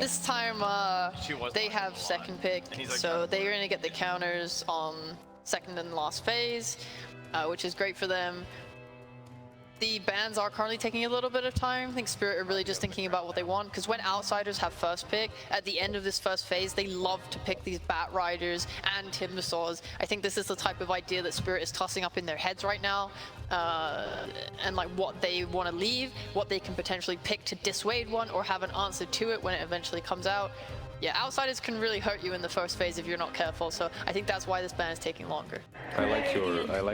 This time, they have second pick, so they're going to get the counters on second and last phase, which is great for them. The bans are currently taking a little bit of time. I think Spirit are really just thinking about what they want, because when outsiders have first pick, at the end of this first phase, they love to pick these Bat Riders and Timbersaws. I think this is the type of idea that Spirit is tossing up in their heads right now, and like what they want to leave, what they can potentially pick to dissuade one or have an answer to it when it eventually comes out. Yeah, outsiders can really hurt you in the first phase if you're not careful, so I think that's why this ban is taking longer. I like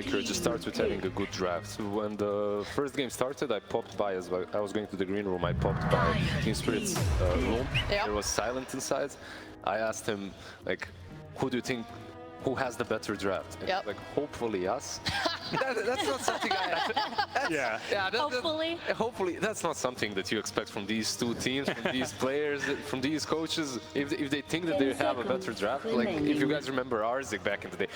your just starts with having a good draft. So when the first game started, I popped by as well. I was going to the green room, I popped by Team Spirit's room. Yep. There was silent inside. I asked him, like, who do you think, who has the better draft? And yep. Like, hopefully us. That's not something hopefully that's not something that you expect from these two teams, from these players, from these coaches. If they think that they have a better draft, like if you guys remember ours back in the day,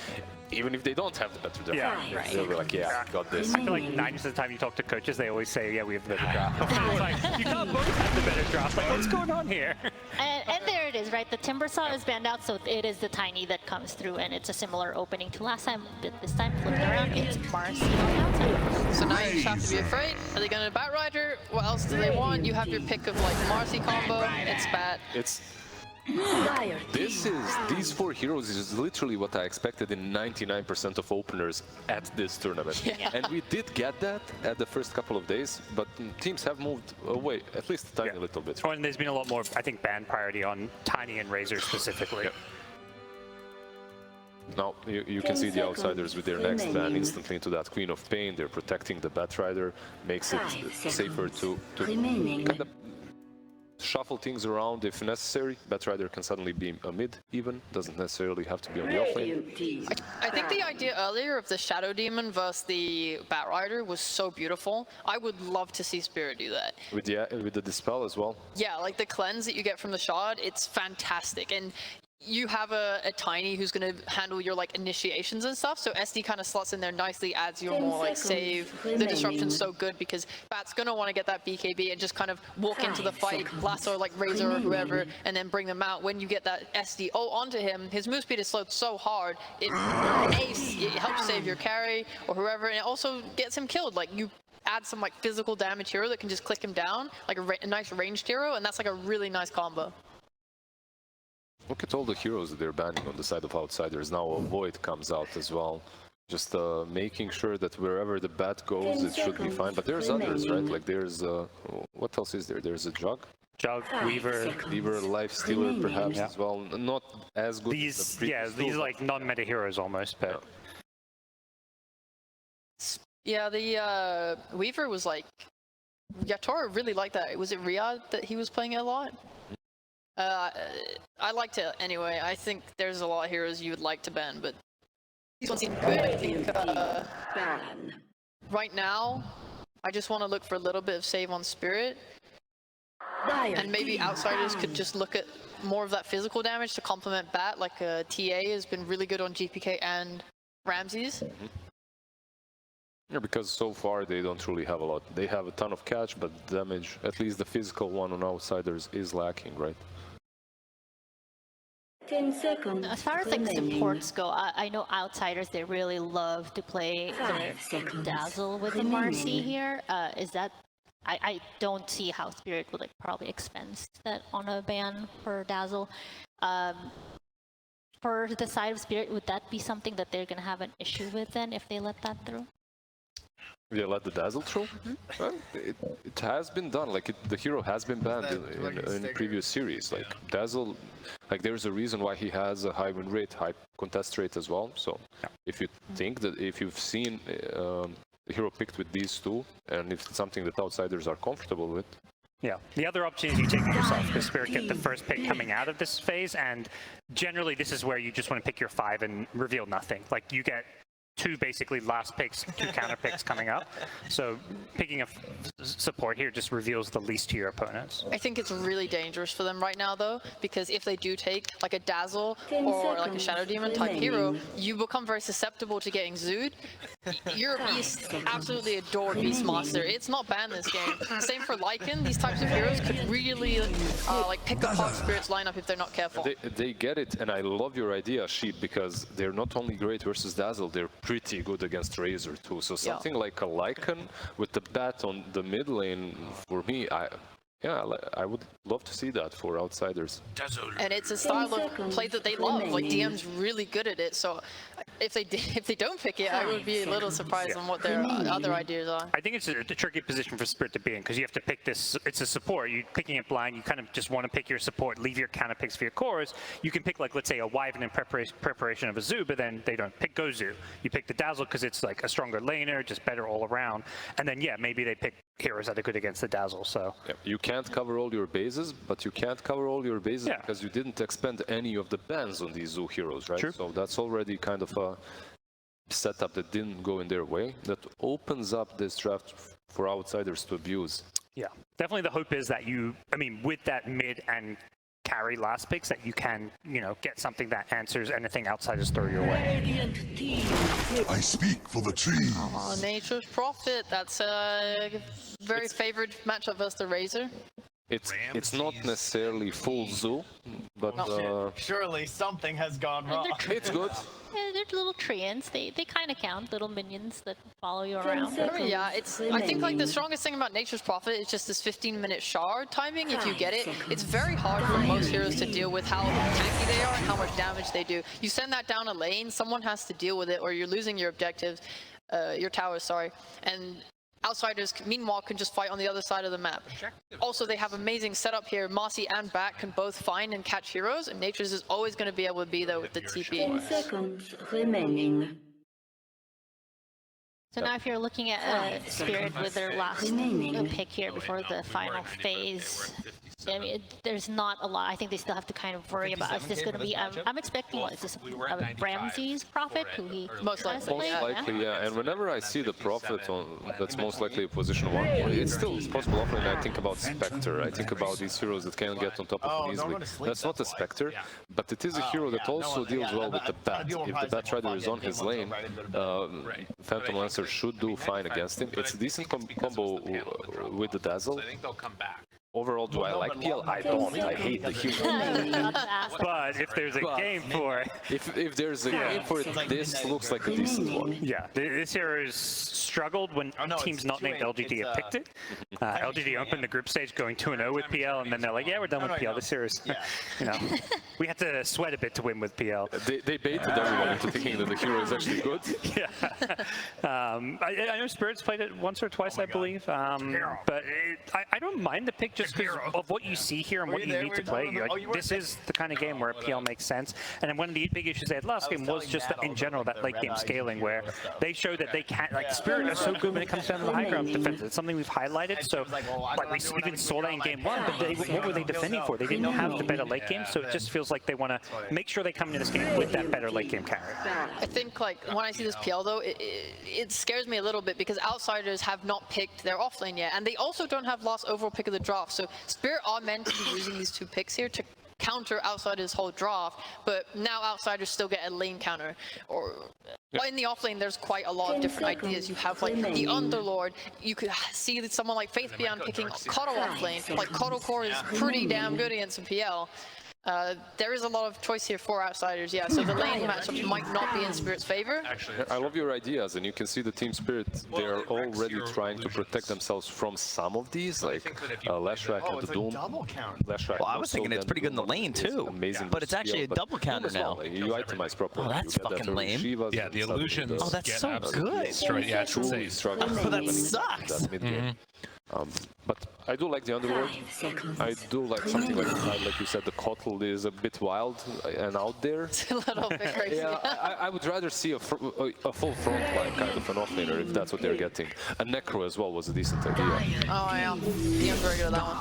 even if they don't have the better draft, they'll be like, yeah, got this. I feel like 90% of the time you talk to coaches, they always say, yeah, we have the better draft. It's like, you can't both have the better draft. Like, what's going on here? And there it is, right? The Timbersaw is banned out, so it is the Tiny that comes through, and it's a similar opening to last time. This time, flipped around, it's Marcy on the outside. So now you just have to be afraid. Are they going to Bat Rider? What else do they want? You have your pick of like Marcy combo. It's Bat. It's these four heroes is literally what I expected in 99% of openers at this tournament. Yeah. And we did get that at the first couple of days, but teams have moved away at least a tiny little bit. Oh, and there's been a lot more, I think, ban priority on Tiny and Razor specifically. Yeah. Now you can see the outsiders with their next ban instantly into that Queen of Pain. They're protecting the Bat Rider, makes it safer to kind of shuffle things around if necessary. Bat Rider can suddenly be a mid even, doesn't necessarily have to be on the offlane. I think the idea earlier of the Shadow Demon versus the Bat Rider was so beautiful. I would love to see Spirit do that. With the Dispel as well. Yeah, like the cleanse that you get from the shard, it's fantastic. And you have a Tiny who's going to handle your like initiations and stuff, so SD kind of slots in there nicely, adds your more like save. The disruption's so good because Bat's going to want to get that BKB and just kind of walk into the fight, lasso like Razor or whoever, and then bring them out. When you get that SD onto him, his move speed is slowed so hard, it helps save your carry or whoever, and it also gets him killed. Like you add some like physical damage hero that can just click him down, like a nice ranged hero, and that's like a really nice combo. Look at all the heroes that they're banning on the side of outsiders. Now a Void comes out as well. Just making sure that wherever the Bat goes, it should be fine. But there's others, right? Like there's, what else is there? There's a Jug. Weaver, Life Stealer perhaps as well. Not as good as the previous these like non-meta heroes almost, but... Yeah, the Weaver was like... Yatora really liked that. Was it Riyadh that he was playing it a lot? I liked it anyway. I think there's a lot of heroes you would like to ban, but these ones seem good. I think right now, I just want to look for a little bit of save on Spirit, and maybe outsiders could just look at more of that physical damage to complement Bat. Like TA has been really good on GPK and Ramses. Yeah, because so far they don't really have a lot. They have a ton of catch, but damage, at least the physical one on outsiders, is lacking, right? 10 seconds. As far as like supports go, I know outsiders, they really love to play Dazzle with the Marcy here. Is that... I don't see how Spirit would like probably expense that on a ban for Dazzle. For the side of Spirit, would that be something that they're going to have an issue with then if they let that through? They let the Dazzle through? Well, it has been done. Like the hero has been banned in previous series. Like Dazzle, like there's a reason why he has a high win rate, high contest rate as well. So if you think that if you've seen the hero picked with these two, and if it's something that outsiders are comfortable with. Yeah, the other option is you take it yourself, because Spirit get the first pick coming out of this phase, and generally this is where you just want to pick your 5 and reveal nothing. Like you get two basically last picks, two counter picks coming up. So picking a support here just reveals the least to your opponents. I think it's really dangerous for them right now, though, because if they do take like a Dazzle or like a Shadow Demon type hero, you become very susceptible to getting Zoo'd. You're a beast, absolutely adore Beastmaster. It's not banned this game. Same for Lycan. These types of heroes could really like pick apart Spirit's lineup if they're not careful. They get it, and I love your idea, Sheep, because they're not only great versus Dazzle, they're pretty good against Razor too. So something like a Lycan with the bat on the mid lane, for me, I would love to see that for outsiders. And it's a style of play that they love. Like DM's really good at it. So if they don't pick it, I would be a little surprised on what their other ideas are. I think it's a tricky position for Spirit to be in because you have to pick this. It's a support. You're picking it blind. You kind of just want to pick your support, leave your counter picks for your cores. You can pick like, let's say, a Wyvern in preparation of a Zoo, but then they don't pick Gozu. You pick the Dazzle because it's like a stronger laner, just better all around. And then maybe they pick heroes that are good against the Dazzle. So you can't cover all your bases, but you can't cover all your bases because you didn't expend any of the bans on these Zoo heroes, right? True. So that's already kind of a setup that didn't go in their way. That opens up this draft for outsiders to abuse. Yeah, definitely the hope is that with that mid and carry last picks, that you can, get something that answers anything outsiders throw your way. I speak for the team. Oh, Nature's Prophet. That's a very favored matchup versus the Razor. It's not necessarily full Zoo, but surely something has gone wrong. it's good. They're little treants. They kind of count, little minions that follow you around. Yeah, I think like the strongest thing about Nature's Prophet is just this 15-minute shard timing. If you get it, it's very hard for most heroes to deal with how tanky they are and how much damage they do. You send that down a lane, someone has to deal with it, or you're losing your objectives, your towers, sorry, and outsiders, meanwhile, can just fight on the other side of the map. Also, they have amazing setup here. Marcy and Bat can both find and catch heroes, and Nature's is always going to be able to be there with the TP. 10 seconds remaining. So now if you're looking at Spirit with their last pick here before the final phase, I mean, there's not a lot. I think they still have to kind of worry about, is this going to be, I'm expecting, what, is this Ramsey's Prophet, who he most likely, yeah. And whenever I see the Prophet that's most likely a position 1, it's still possible. Often I think about Spectre. I think about these heroes that can get on top of him easily. That's not a Spectre, but it is a hero that also deals well with the Bat. If the Bat Rider is on his lane, Phantom Lancer should do fine against him. It's a decent combo with the Dazzle. Overall, do I like PL? I don't. I hate the hero. But if there's a game for it... If there's a game for it, this looks like a decent one. Yeah, this hero has struggled when teams not named LGD have picked it. LGD opened the group stage going 2-0 with PL, and then they're like, yeah, we're done with PL. This hero is, we had to sweat a bit to win with PL. They baited everyone into thinking that the hero is actually good. Yeah. I know Spirit's played it once or twice, I believe. But I don't mind the pick just because of what you see here and what you need to play. This is the kind of game where PL makes sense. And then one of the big issues they had last game was just that in general, that late game scaling where they showed that they can't, like Spirit are so good when it comes down to the high ground defense. It's something we've highlighted. So like we even saw that in game 1, but what were they defending for? They didn't have the better late game. So it just feels like they want to make sure they come into this game with that better late game carry. I think like when I see this PL though, it scares me a little bit because outsiders have not picked their offlane yet, and they also don't have last overall pick of the draft. So Spirit are meant to be using these 2 picks here to counter Outsiders' whole draft, but now Outsiders still get a lane counter. Or in the offlane, there's quite a lot of different ideas. You have like the Underlord. You could see that someone like Faith Beyond picking Kotal offlane. Like Kotal Core is pretty damn good against some PL. There is a lot of choice here for outsiders, yeah, so the lane matchups might not be in Spirit's favor. I love your ideas, and you can see the Team Spirit, they are already trying to protect themselves from some of these, like Lashrak and the Doom. Well, I was thinking it's pretty good in the lane too, but it's actually a double counter now. You itemize properly. Oh, that's fucking lame. Yeah, the illusions. Oh, that's so good. Yeah, it's insane. Oh, that sucks. But I do like the Underworld. I do like something like you said, the Kotal is a bit wild and out there. It's a little bit crazy. Yeah, I would rather see a full frontline kind of an offlaner if that's what they're getting. A Necro as well was a decent idea. Oh yeah, DM's very good at that one.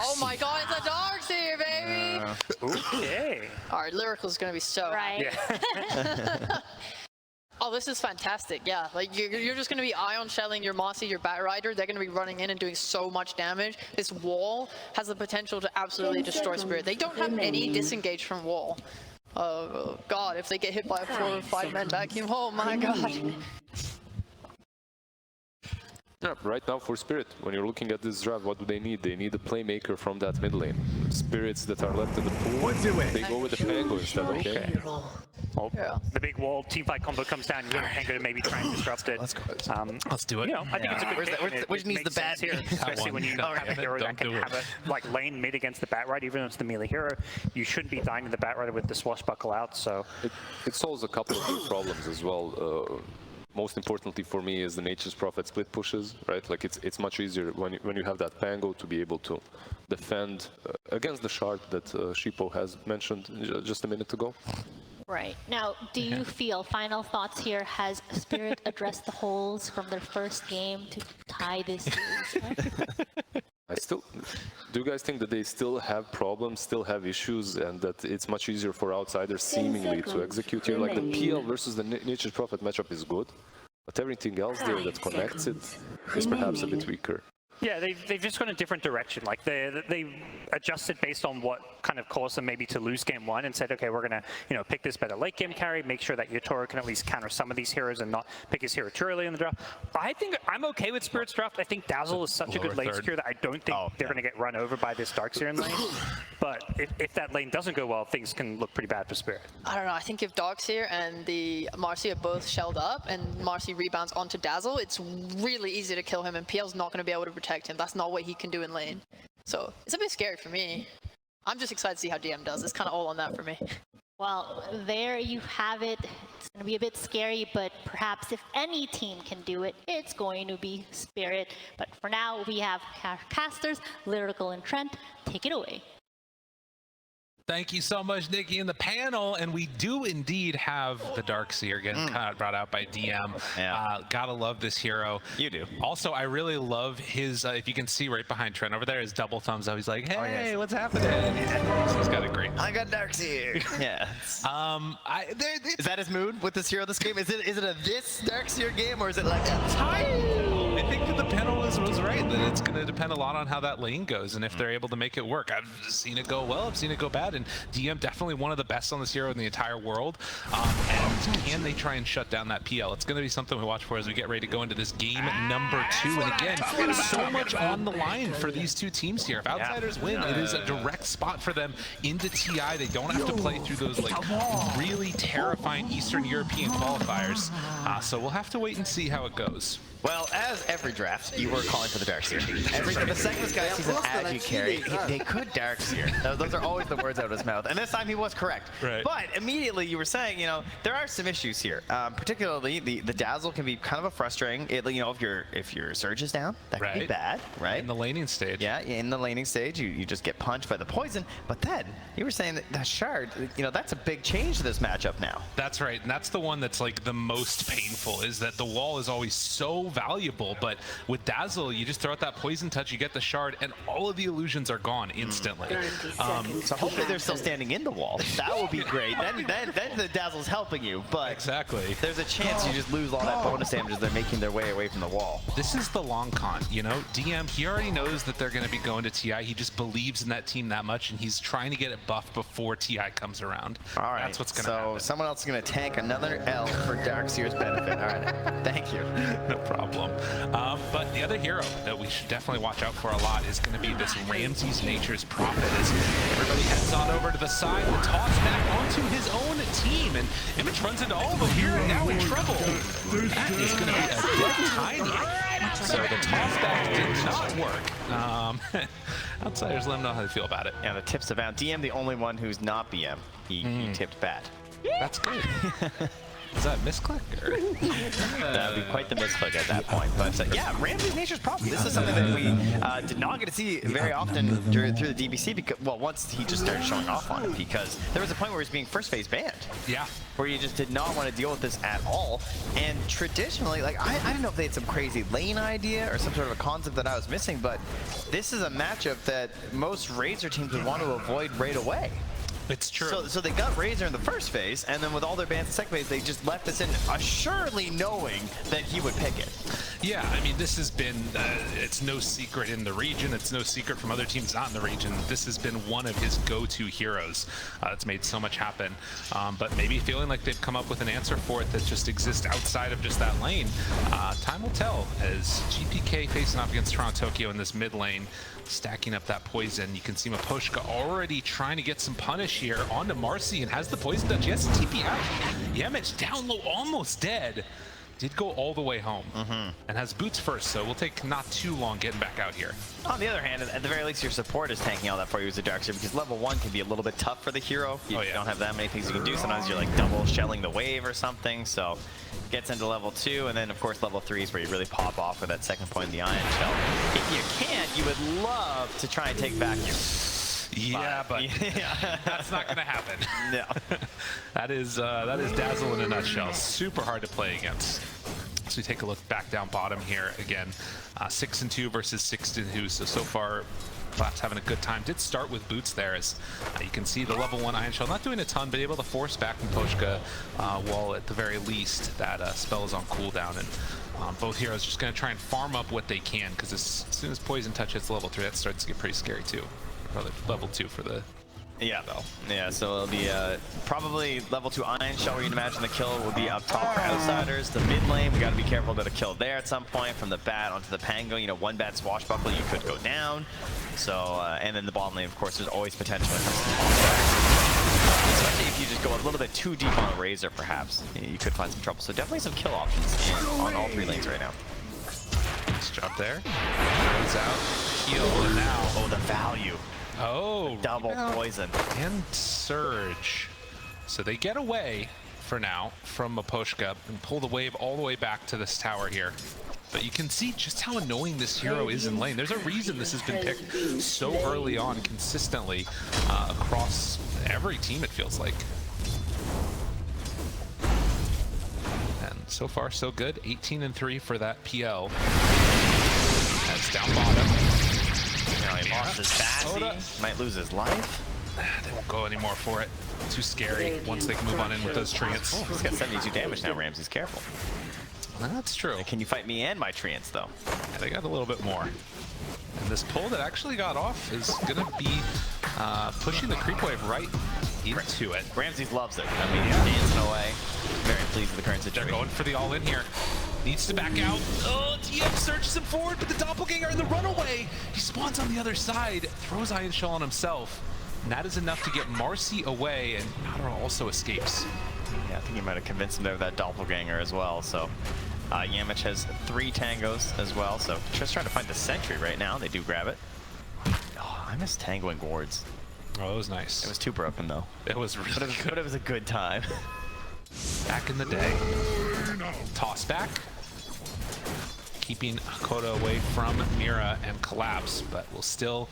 Oh my god, it's a Darks here, baby! Okay. Alright, Lyrical's gonna be so Right. Yeah. Oh, this is fantastic. Yeah, like you're just going to be ion shelling your Marcy, your Bat Rider. They're going to be running in and doing so much damage. This wall has the potential to absolutely destroy Spirit. They don't have any disengage from wall. Oh god, if they get hit by a 4 or 5 man vacuum, oh my god. Yeah, right now for Spirit, when you're looking at this draft, what do they need? They need a playmaker from that mid lane. Spirits that are left in the pool, they go with the Pango instead, okay? Well, the big wall teamfight combo comes down, you get a Pango to maybe try and disrupt it. Let's go. Let's do it. You know, I think it's a good pick. Which needs the bad here, especially when you have a hero that can have a lane mid against the Bat Rider, even though it's the melee hero. You shouldn't be dying to the Bat Rider with the swashbuckle out, so... It solves a couple of good problems as well. Most importantly for me is the Nature's Prophet split pushes, right? Like it's much easier when you have that Pango to be able to defend against the shard that Shippo has mentioned just a minute ago. Right. Now, do you feel, final thoughts here, has Spirit addressed the holes from their first game to tie this series? Do you guys think that they still have problems, still have issues, and that it's much easier for outsiders seemingly to execute here? Like the PL versus the Nature's Prophet matchup is good, but everything else there that connects it is perhaps a bit weaker. Yeah, they've just gone a different direction. Like they adjusted based on what kind of caused them maybe to lose game 1 and said, okay, we're gonna pick this better late game carry, make sure that Yatoro can at least counter some of these heroes and not pick his hero too early in the draft. I think I'm okay with Spirit's draft. I think Dazzle is such a good lane secure that I don't think they're gonna get run over by this Darkseer in lane. But if that lane doesn't go well, things can look pretty bad for Spirit. I don't know. I think if Darkseer and the Marcy are both shelled up and Marcy rebounds onto Dazzle, it's really easy to kill him, and PL's not going to be able to protect him. That's not what he can do in lane. So it's a bit scary for me. I'm just excited to see how DM does. It's kind of all on that for me. Well, there you have it. It's going to be a bit scary, but perhaps if any team can do it, it's going to be Spirit. But for now, we have casters, Lyrical and Trent. Take it away. Thank you so much, Nikki, and the panel. And we do indeed have the Darkseer getting brought out by DM. Yeah. Gotta love this hero. You do. Also, I really love his, if you can see right behind Trent over there, his double thumbs up. He's like, hey, what's happening? Yeah. He's got a great. I got Darkseer. Yeah. Is that his mood with this hero this game? Is it a this Darkseer game, or is it like a I think that the panel was right, that it's going to depend a lot on how that lane goes and if they're able to make it work. I've seen it go well, I've seen it go bad, and DM definitely one of the best on this hero in the entire world. And can they try and shut down that PL? It's going to be something we watch for as we get ready to go into this game number 2. And again, so much on the line for these two teams here. If Outsiders win, it is a direct spot for them into TI. They don't have to play through those like really terrifying Eastern European qualifiers. So we'll have to wait and see how it goes. Well, as every draft, you were calling for the Darkseer. The second this guy sees an agi carry, they could Darkseer. Those are always the words out of his mouth. And this time he was correct. Right. But immediately you were saying, there are some issues here. Particularly the Dazzle can be kind of a frustrating. If your Surge is down, that can be bad, right? In the laning stage. Yeah, in the laning stage, you just get punched by the poison. But then you were saying that Shard, that's a big change to this matchup now. That's right, and that's the one that's like the most painful, is that the wall is always so valuable, but with Dazzle, you just throw out that poison touch, you get the shard, and all of the illusions are gone instantly. So hopefully they're still standing in the wall. That would be great. Then the Dazzle's helping you, but exactly, there's a chance you just lose all that bonus damage as they're making their way away from the wall. This is the long con, DM, he already knows that they're going to be going to TI. He just believes in that team that much, and he's trying to get it buffed before TI comes around. All right, that's what's going to happen. So someone else is going to tank another L for Darkseer's benefit. All right, thank you. No problem. But the other hero that we should definitely watch out for a lot is going to be this Ramsey's Nature's Prophet, as everybody heads on over to the side and toss back onto his own team, and Image runs into all of them here and now in trouble. That is going to be a dead tiny. So the toss back did not work. Outsiders let them know how they feel about it. Yeah, the tips about DM, the only one who's not BM. He tipped bad. That's good. Is that a misclick? Or? That would be quite the misclick at that point. But yeah, Ramsey's Nature's Prophet. This is something that we did not get to see very often through the DBC, because, well, once he just started showing off on it, because there was a point where he was being first phase banned. Yeah. Where you just did not want to deal with this at all. And traditionally, like, I don't know if they had some crazy lane idea or some sort of a concept that I was missing, but this is a matchup that most Razor teams would want to avoid right away. It's true. So they got Razor in the first phase, and then with all their bans in the second phase, they just left this in, assuredly knowing that he would pick it. Yeah, I mean, this has been, it's no secret in the region, it's no secret from other teams not in the region. This has been one of his go-to heroes. It's made so much happen, but maybe feeling like they've come up with an answer for it that just exists outside of just that lane. Time will tell as GPK facing off against Toronto Tokyo in this mid lane, stacking up that poison. You can see Maposhka already trying to get some punish here onto Marcy and has the poison touch. He has to TP out. Yemich down low, almost dead. Did go all the way home and has boots first, so we'll take not too long getting back out here. On the other hand, at the very least, your support is tanking all that for you as a Darkseer, because level 1 can be a little bit tough for the hero. You don't have that many things you can do. Sometimes you're like double shelling the wave or something, so gets into level 2, and then of course level 3 is where you really pop off with that second point in the Iron Shell. If you can't, you would love to try and take Vacuum. Yeah, but that's not going to happen. No. that is Dazzle in a nutshell. Super hard to play against. So we take a look back down bottom here again. 6-2 versus 6-2. So far, Clap's having a good time. Did start with boots there, as you can see the level 1 Iron Shell not doing a ton, but able to force back Maposhka while at the very least that spell is on cooldown. And both heroes just going to try and farm up what they can, because as soon as Poison Touch hits level 3, that starts to get pretty scary too. Probably level 2 for the... Yeah, so it'll be probably level 2 Iron Shell, where you'd imagine the kill will be up top for outsiders. The mid lane, we got to be careful about a kill there at some point. From the bat onto the Pango, you know, one bad swashbuckle, you could go down. So, and then the bottom lane, of course, there's always potential when it comes to top stacks. Especially if you just go a little bit too deep on a Razor, perhaps, you could find some trouble. So definitely some kill options on all 3 lanes right now. Nice job there. Goes out, heal, and now... Oh, the value. Oh, double poison and surge. So they get away for now from Maposhka and pull the wave all the way back to this tower here. But you can see just how annoying this hero is in lane. There's a reason this has been picked so early on consistently across every team, it feels like. And so far so good. 18-3 for that PL. That's down bottom. He lost his Bassy, might lose his life. They won't go anymore for it. Too scary once they can move on in with those treants. Oh, he's got 72 damage now, Ramsey's careful. That's true. Can you fight me and my treants, though? Yeah, they got a little bit more. And this pull that actually got off is going to be pushing the creep wave right into it. Ramsey loves it. I mean, he's dancing away. Very pleased with the current situation. They're going for the all-in here. Needs to back out. Oh, TF searches him forward, but the doppelganger in the runaway. He spawns on the other side, throws Iron Shell on himself. And that is enough to get Marcy away, and Nadar also escapes. Yeah, I think he might have convinced him there with that doppelganger as well. So Yamich has 3 tangos as well. So just trying to find the sentry right now. They do grab it. Oh, I miss tangoing wards. Oh, it was nice. It was too broken though. It was really good. But it was a good time. Back in the day. Toss back. Keeping Hakoda away from Mira and Collapse, but will still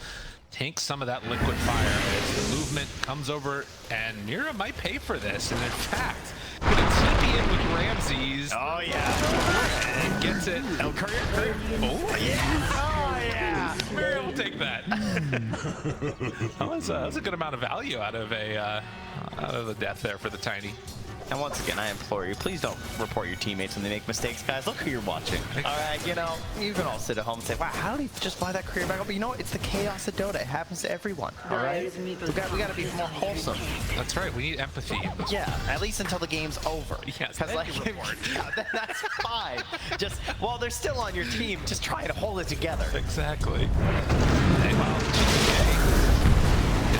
tank some of that liquid fire as the movement comes over, and Mira might pay for this. And in fact, gonna TP in with Ramses. Oh yeah. And gets it. El Courier. Oh yeah. Oh yeah. Mira will take that. that was a good amount of value out of the death there for the Tiny. And once again, I implore you, please don't report your teammates when they make mistakes, guys. Look who you're watching. All right, you know, you can all sit at home and say, wow, how did he just buy that career back up? But you know what? It's the chaos of Dota. It happens to everyone, all right? We got to be more wholesome. That's right. We need empathy. Yeah, at least until the game's over. Yes, then like, that's fine. Just, while they're still on your team, just try to hold it together. Exactly. Meanwhile,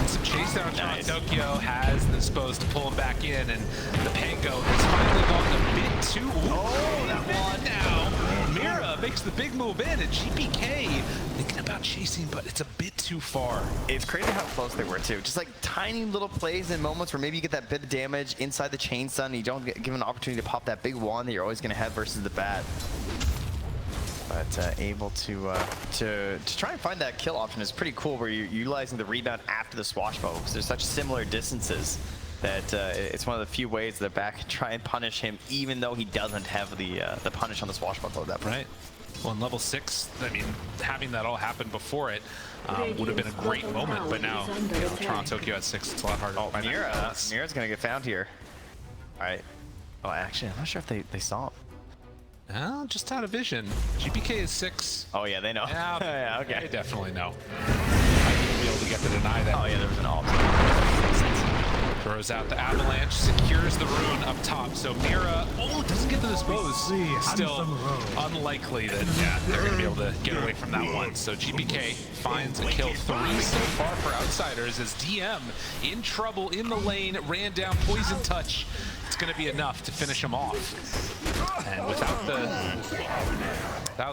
some chase down Tokyo has disposed to pull him back in, and the Pango has finally gone a bit too. Oh, that one now. Mira makes the big move in, and GPK thinking about chasing, but it's a bit too far. It's crazy how close they were too. Just like tiny little plays in moments where maybe you get that bit of damage inside the chain stun, and you don't get given an opportunity to pop that big wand that you're always going to have versus the bat. But able to try and find that kill option is pretty cool, where you're utilizing the rebound after the swashbuckle, because there's such similar distances that it's one of the few ways that back can try and punish him, even though he doesn't have the punish on the swashbuckle at that point. Right. Well, in level 6, I mean, having that all happen before it would have been a great moment, but now, you know, Toronto Tokyo at 6, it's a lot harder to find that. Mira's gonna get found here. All right. Oh, actually, I'm not sure if they saw him. No, just out of vision. GPK is 6. Oh yeah, they know. Yeah, yeah, okay. They definitely know. Might even be able to get to deny that. Oh yeah, there was an ult. Throws out the avalanche, secures the rune up top. So Mira, doesn't get to dispose. Still unlikely that they're going to be able to get away from that one. So GPK finds a kill 3 so far for Outsiders as DM in trouble in the lane, ran down Poison Touch. It's going to be enough to finish him off. And without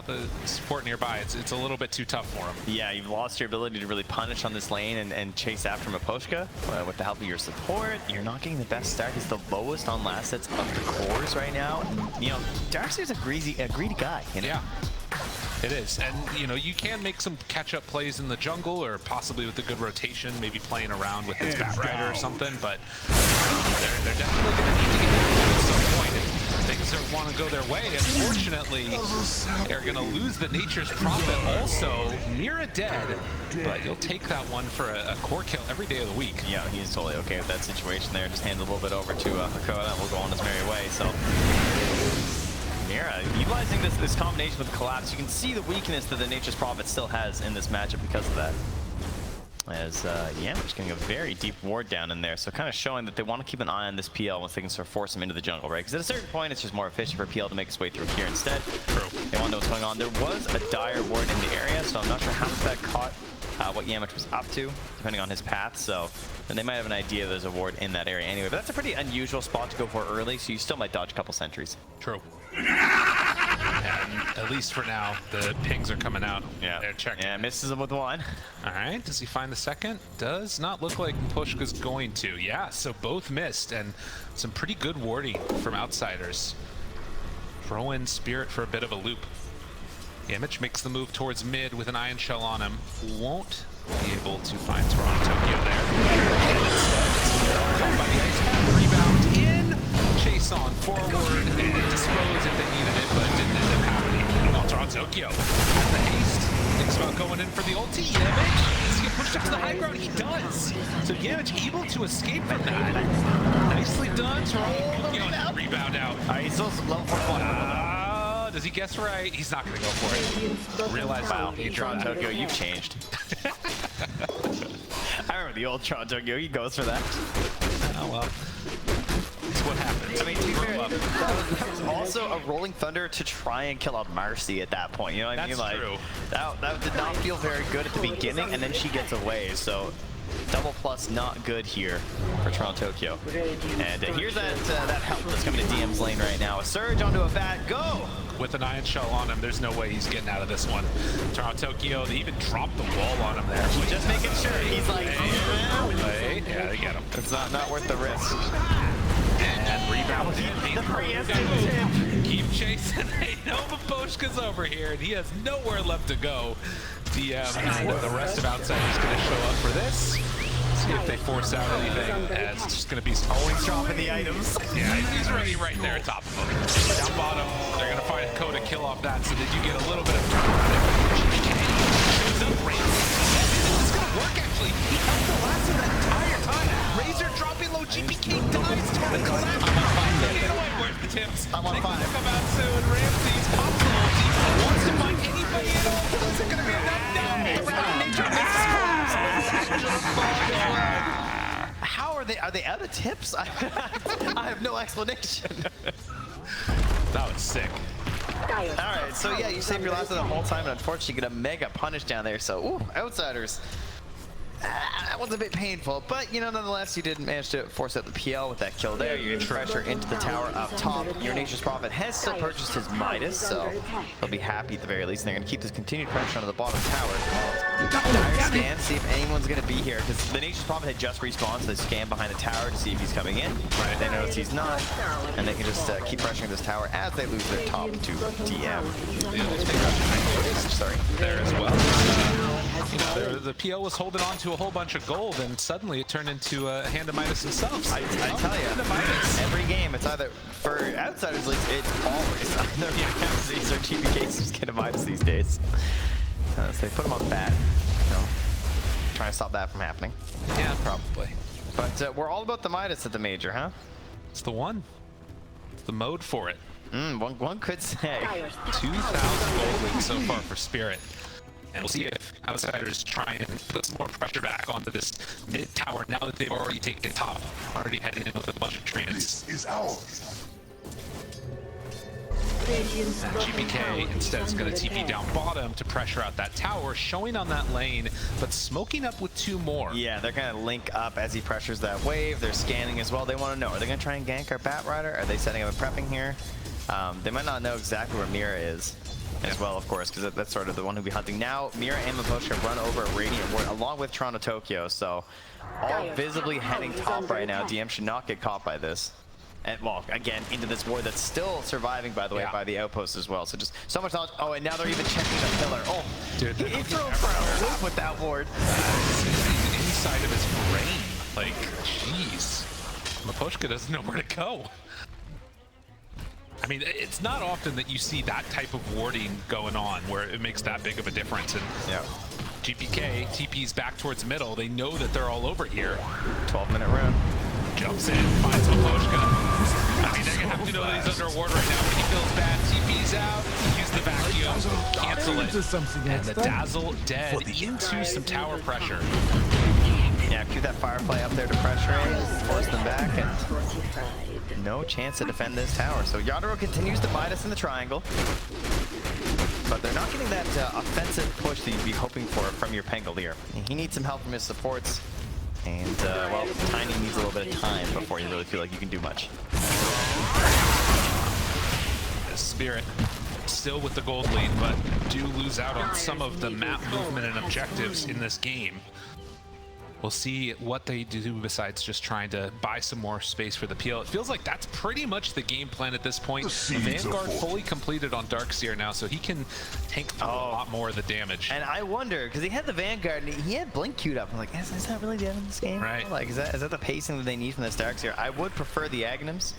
the support nearby, it's a little bit too tough for him. Yeah, you've lost your ability to really punish on this lane and chase after Miposhka. With the help of your support, you're not getting the best start. He's the lowest on last sets of the cores right now. You know, Darkseer's a greedy guy. You know? Yeah. It is, and you know, you can make some catch-up plays in the jungle, or possibly with a good rotation, maybe playing around with his Batrider or something, but they're definitely going to need to get at some point if things want to go their way. Unfortunately, they're going to lose the Nature's Prophet also. Mira dead, but you'll take that one for a core kill every day of the week. Yeah, he's totally okay with that situation there. Just hands a little bit over to Hakoda, and we'll go on his merry way. So Mira, utilizing this combination with the collapse, you can see the weakness that the Nature's Prophet still has in this matchup because of that. As Yamich getting a very deep ward down in there, so kind of showing that they want to keep an eye on this PL once they can sort of force him into the jungle, right? Because at a certain point, it's just more efficient for PL to make its way through here instead. True. They want to know what's going on. There was a dire ward in the area, so I'm not sure how much that caught what Yamich was up to, depending on his path. So then they might have an idea there's a ward in that area anyway. But that's a pretty unusual spot to go for early, so you still might dodge a couple sentries. True. And at least for now, the pings are coming out. Yeah, they're checking. Yeah, misses him with one. All right, does he find the second? Does not look like Pushka's going to. Yeah, so both missed, and some pretty good warding from Outsiders. Throw in Spirit for a bit of a loop. Yamich makes the move towards mid with an Ion Shell on him. Won't be able to find Toronto Tokyo there. And instead, caught by the ice pack, rebound in. Chase on forward and dispose if they needed it, but it didn't end up happening. Well, Toronto Tokyo has the haste. Thinks about going in for the ulti. Yamich, does he get pushed up to the high ground? He does. So Yamich able to escape from that. Nicely done. Toronto Tokyo rebound out. He's still level 4. Does he guess right? He's not going to go for it. Realize Toronto Tokyo, you've changed. I remember the old Toronto Tokyo. He goes for that. Oh well. It's what happens. I mean, to be fair, that was also a Rolling Thunder to try and kill out Marcy at that point. You know what I mean? That's true. That did not feel very good at the beginning, and then she gets away. So double plus not good here for Toronto Tokyo. And here's that help that's coming to DM's lane right now. A surge onto a bat. Go! With an Ion Shell on him, there's no way he's getting out of this one. Toronto Tokyo, they even dropped the wall on him there. Just making sure. He's like, yeah, they get him. It's not worth the risk. And rebound in. Keep chasing. They know Miposhka's over here, and he has nowhere left to go. DM and the rest of Outsiders going to show up for this. See if they force out anything, as it's just going to be always dropping the items. Yeah, he's ready right there top of him. Down bottom, they're going to find a Coda kill off that, so that you get a little bit of GPK. Shows up Razor. This is going to work, actually. He held the last of that entire time. Razor dropping low, GPK dies to the collapse. Where's the tips? I'm on 5. Come out soon. Ramsey's pops the ulti. Wants to find anybody at all. Is it going to be enough? No. Nature misses. How are they out of tips? I have no explanation. That was sick. Alright, so yeah, you saved your last of the whole time, and unfortunately get a mega punish down there, so ooh, Outsiders. That was a bit painful, but you know, nonetheless, you did manage to force out the PL with that kill there. You get pressure into the tower up top. Your Nature's Prophet has still purchased his Midas, so he'll be happy at the very least. And they're going to keep this continued pressure onto the bottom tower. Dire scan, see if anyone's going to be here, because the Nature's Prophet had just respawned, so they scan behind the tower to see if he's coming in. Right. They notice he's not, and they can just keep pressuring this tower as they lose their top to DM. Sorry. There as well. The PL was holding on to a whole bunch of gold, and suddenly it turned into a hand of Midas themselves. I tell you, every game, it's either, for Outsiders Leagues, it's always either Ramses or GBKs just get a Midas these days. So they put them on bad, you know, trying to stop that from happening. Yeah, probably. But we're all about the Midas at the Major, huh? It's the one. It's the mode for it. One could say. 2,000 gold wins so far for Spirit. And we'll see if Outsiders try and put some more pressure back onto this mid tower now that they've already taken top. Already heading in with a bunch of trans. This is ours. GPK instead is going to TP down bottom to pressure out that tower, showing on that lane, but smoking up with 2 more. Yeah, they're going to link up as he pressures that wave. They're scanning as well. They want to know, are they going to try and gank our Bat Rider? Are they setting up a prepping here? They might not know exactly where Mira is as well, of course, because that's sort of the one who'll be hunting. Now, Mira and Maposhka run over Radiant Ward along with Toronto Tokyo, so all visibly heading top right now. DM should not get caught by this. And, well, again, into this ward that's still surviving, by the way, by the outpost as well. So just so much knowledge. Oh, and now they're even checking the pillar. Oh, dude, he threw him for a loop with that ward. Inside of his brain. Like, jeez. Maposhka doesn't know where to go. I mean, it's not often that you see that type of warding going on where it makes that big of a difference. And GPK, TP's back towards middle. They know that they're all over here. 12-minute round. Jumps in, finds Maposhka. I mean, they're gonna have to know that he's under a ward right now, but he feels bad. TP's out, use the vacuum, cancel it, and the Dazzle dead into some tower pressure. Yeah, keep that Firefly up there to pressure it, force them back, and no chance to defend this tower. So Yadro continues to bite us in the triangle, but they're not getting that offensive push that you'd be hoping for from your Pangolier. He needs some help from his supports. And, well, Tiny needs a little bit of time before you really feel like you can do much. Spirit still with the gold lead, but do lose out on some of the map movement and objectives in this game. We'll see what they do besides just trying to buy some more space for the PL. It feels like that's pretty much the game plan at this point. Vanguard fully completed on Darkseer now, so he can tank a lot more of the damage. And I wonder, because he had the Vanguard, and he had Blink queued up. I'm like, is that really the end of this game? Right. Like, is that the pacing that they need from this Darkseer? I would prefer the Aghanims.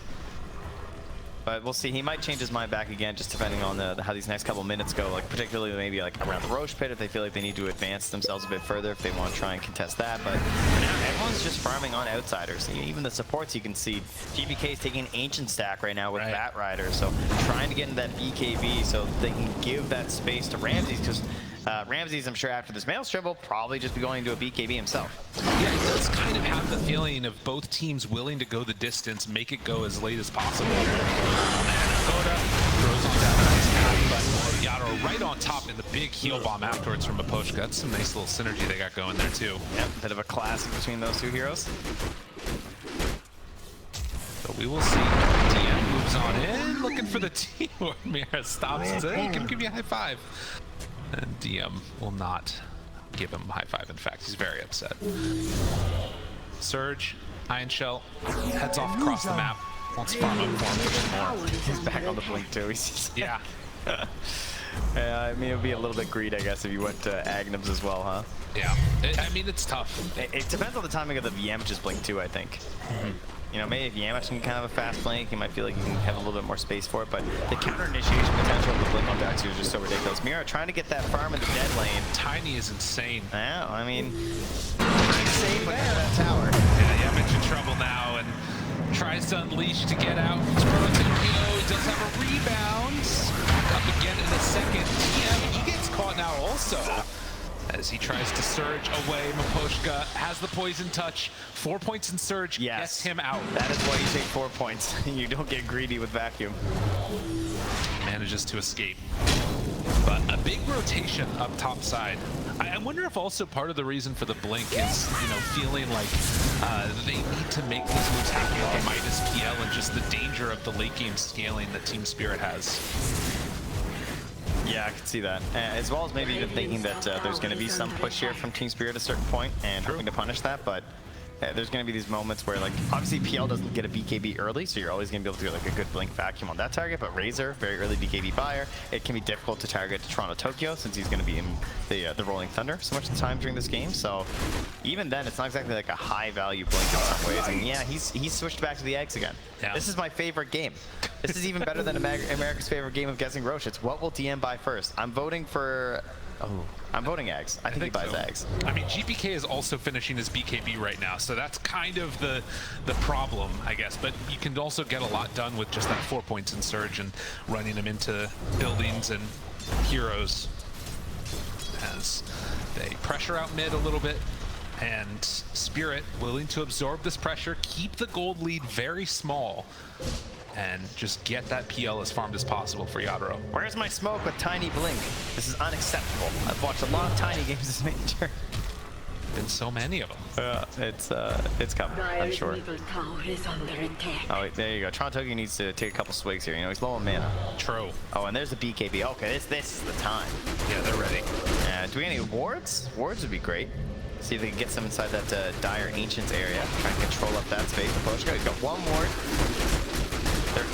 But we'll see. He might change his mind back again, just depending on how these next couple minutes go. Like particularly maybe like around the Roche pit, if they feel like they need to advance themselves a bit further, if they want to try and contest that. But for now, everyone's just farming on Outsiders. Even the supports, you can see GBK is taking an Ancient stack right now with Bat Rider, so trying to get into that BKB so they can give that space to Ramses, because Ramses, I'm sure after this Maelstrom will probably just be going to a BKB himself. Yeah, it does kind of have the feeling of both teams willing to go the distance, make it go as late as possible. And Koda throws on down his cap, but Yadro right on top in the big heal bomb afterwards from Maposhka. That's some nice little synergy they got going there too. Yep, bit of a classic between those two heroes. So we will see. DM moves on in, looking for the team where Mira stops and says, hey, can give you a high five. And DM will not give him a high five. In fact, he's very upset. Surge, Iron Shell, heads off across the map. Wants to farm up for him for more. He's back on the blink too. Yeah. I mean, it would be a little bit greed, I guess, if you went to Aghanims as well, huh? Yeah. I mean, it's tough. It depends on the timing of the Yamach's blink too, I think. You know, maybe if Yamach can kind of a fast blink, you might feel like you can have a little bit more space for it, but the counter initiation potential of the blink on Darkseer is just so ridiculous. Mira trying to get that farm in the dead lane. Tiny is insane. Yeah, I mean, pretty safe with that tower. Yeah, Yamach in trouble now and tries to unleash to get out. He does have a rebound. Back up again in a second. DM, he gets caught now also. As he tries to surge away, Maposhka has the poison touch. 4 points in surge gets him out. That is why you take 4 points. You don't get greedy with vacuum. Manages to escape. But a big rotation up top side. I wonder if also part of the reason for the blink is, you know, feeling like they need to make these moves happen with the Midas PL and just the danger of the late game scaling that Team Spirit has. Yeah, I can see that. As well as maybe even thinking that there's going to be some push here from Team Spirit at a certain point and hoping to punish that, but there's going to be these moments where, like, obviously PL doesn't get a BKB early, so you're always going to be able to get like a good blink vacuum on that target, but Razor, very early BKB buyer, it can be difficult to target Toronto Tokyo since he's going to be in the Rolling Thunder so much of the time during this game, so even then it's not exactly like a high value blink in some ways, and yeah, he's switched back to the eggs again. Yeah. This is my favorite game. This is even better than America's favorite game of guessing Roche. It's what will DM buy first. I'm voting for... I'm voting eggs. I think he buys eggs. I mean, GPK is also finishing his BKB right now, so that's kind of the problem, I guess. But you can also get a lot done with just that 4 points in Surge and running them into buildings and heroes as they pressure out mid a little bit. And Spirit willing to absorb this pressure, keep the gold lead very small, and just get that PL as farmed as possible for Yadro. Where's my smoke with Tiny Blink? This is unacceptable. I've watched a lot of Tiny games this major. Been so many of them. It's coming, I'm sure. Oh, wait, there you go. Toronto Tokyo needs to take a couple swigs here. You know, he's low on mana. True. Oh, and there's the BKB. Okay, this is the time. Yeah, they're ready. Do we get any wards? Wards would be great. See if they can get some inside that Dire Ancients area. Try and control up that space. He's got one ward. They're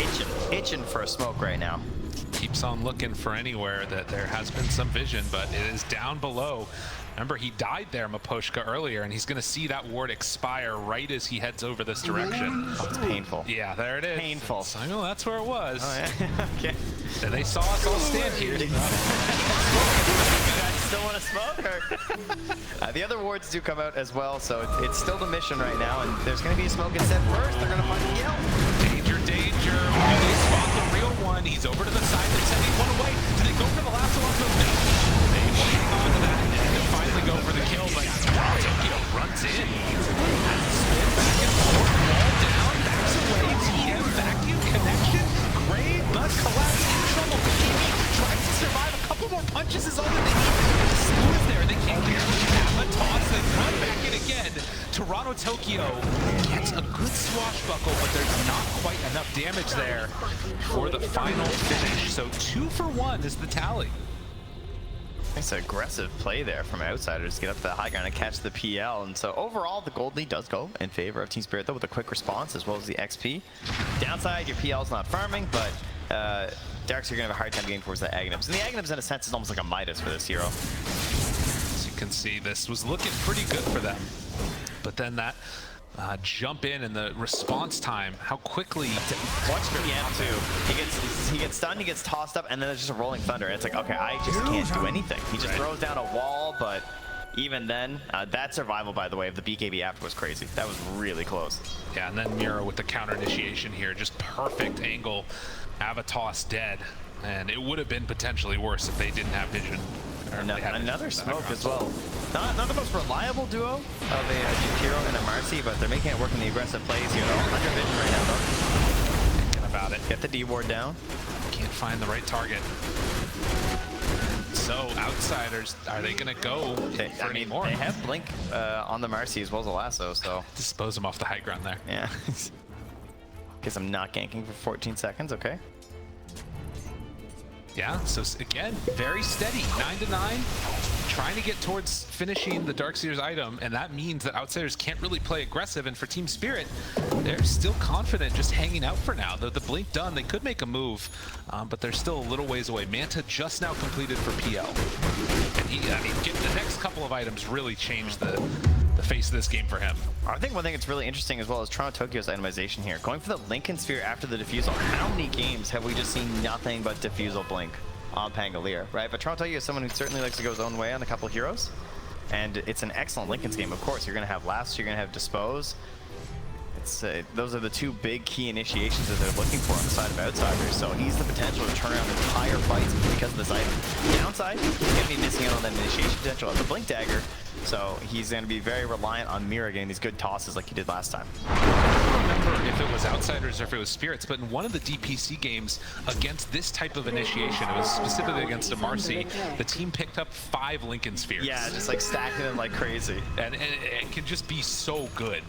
itching for a smoke right now. Keeps on looking for anywhere that there has been some vision, but it is down below. Remember, he died there, Maposhka, earlier, and he's going to see that ward expire right as he heads over this direction. Oh, it's painful. Yeah, there it is. Painful. So I know that's where it was. Oh, yeah. Okay. And they saw us all stand here. You guys still want to smoke? Or? The other wards do come out as well, so it's still the mission right now, and there's going to be a smoke instead first. They're going to find Yell. Danger, danger. Will they spot the real one? He's over to the side. They're sending one away. Do they go for the last one? No. They will hang on to that and finally go for the kill, but Tokyo runs in. Has to spin back and forth. Wall down. Backs away. TM vacuum connection. Gray, but collapse in trouble. Kimi tries to survive. A couple more punches is all that they need. Slew is there. They can't get a toss and run back in again. Toronto Tokyo gets a good swashbuckle, but there's not quite enough damage there for the final finish. So 2 for 1 is the tally. Nice aggressive play there from Outsiders to get up to the high ground and catch the PL. And so overall, the gold lead does go in favor of Team Spirit, though, with a quick response as well as the XP. Downside, your PL's not farming, but Darks are going to have a hard time getting towards the Agnibs. And the Agnibs, in a sense, is almost like a Midas for this hero. As you can see, this was looking pretty good for them. But then that jump in and the response time, how quickly... Watch PM too. He gets stunned, he gets tossed up, and then there's just a rolling thunder. And it's like, okay, I just can't do anything. He just throws down a wall, but even then, that survival, by the way, of the BKB after was crazy. That was really close. Yeah, and then Mira with the counter initiation here, just perfect angle. Avatos dead, and it would have been potentially worse if they didn't have vision. Another smoke as well. Not the most reliable duo of a Hero and a Marcy, but they're making it work in the aggressive plays here. They're all under vision right now, though. Thinking about it. Get the D ward down. Can't find the right target. So Outsiders, are they going to go for any more? They have Blink on the Marcy as well as a lasso, so dispose them off the high ground there. Yeah. Guess I'm not ganking for 14 seconds. Okay. Yeah, so again, very steady, 9-9, trying to get towards finishing the Darkseer's item, and that means that Outsiders can't really play aggressive, and for Team Spirit, they're still confident just hanging out for now. The blink done, they could make a move, but they're still a little ways away. Manta just now completed for PL, and I mean, getting the next couple of items really changed the face of this game for him. I think one thing that's really interesting as well is Toronto Tokyo's itemization here. Going for the Lincoln Sphere after the Diffusal. How many games have we just seen nothing but Diffusal Blink on Pangolier, right? But Toronto Tokyo is someone who certainly likes to go his own way on a couple of heroes. And it's an excellent Lincoln's game, of course. You're going to have Last, you're going to have Dispose. Those are the two big key initiations that they're looking for on the side of Outsiders. So he's the potential to turn around entire fights because of this item. Downside, he's going to be missing out on that initiation potential of the Blink Dagger. So he's going to be very reliant on Mira getting these good tosses like he did last time. I don't remember if it was Outsiders or if it was Spirits, but in one of the DPC games against this type of initiation, it was specifically against a Marcy, the team picked up 5 Lincoln Spheres. Yeah, just like stacking them like crazy. And it can just be so good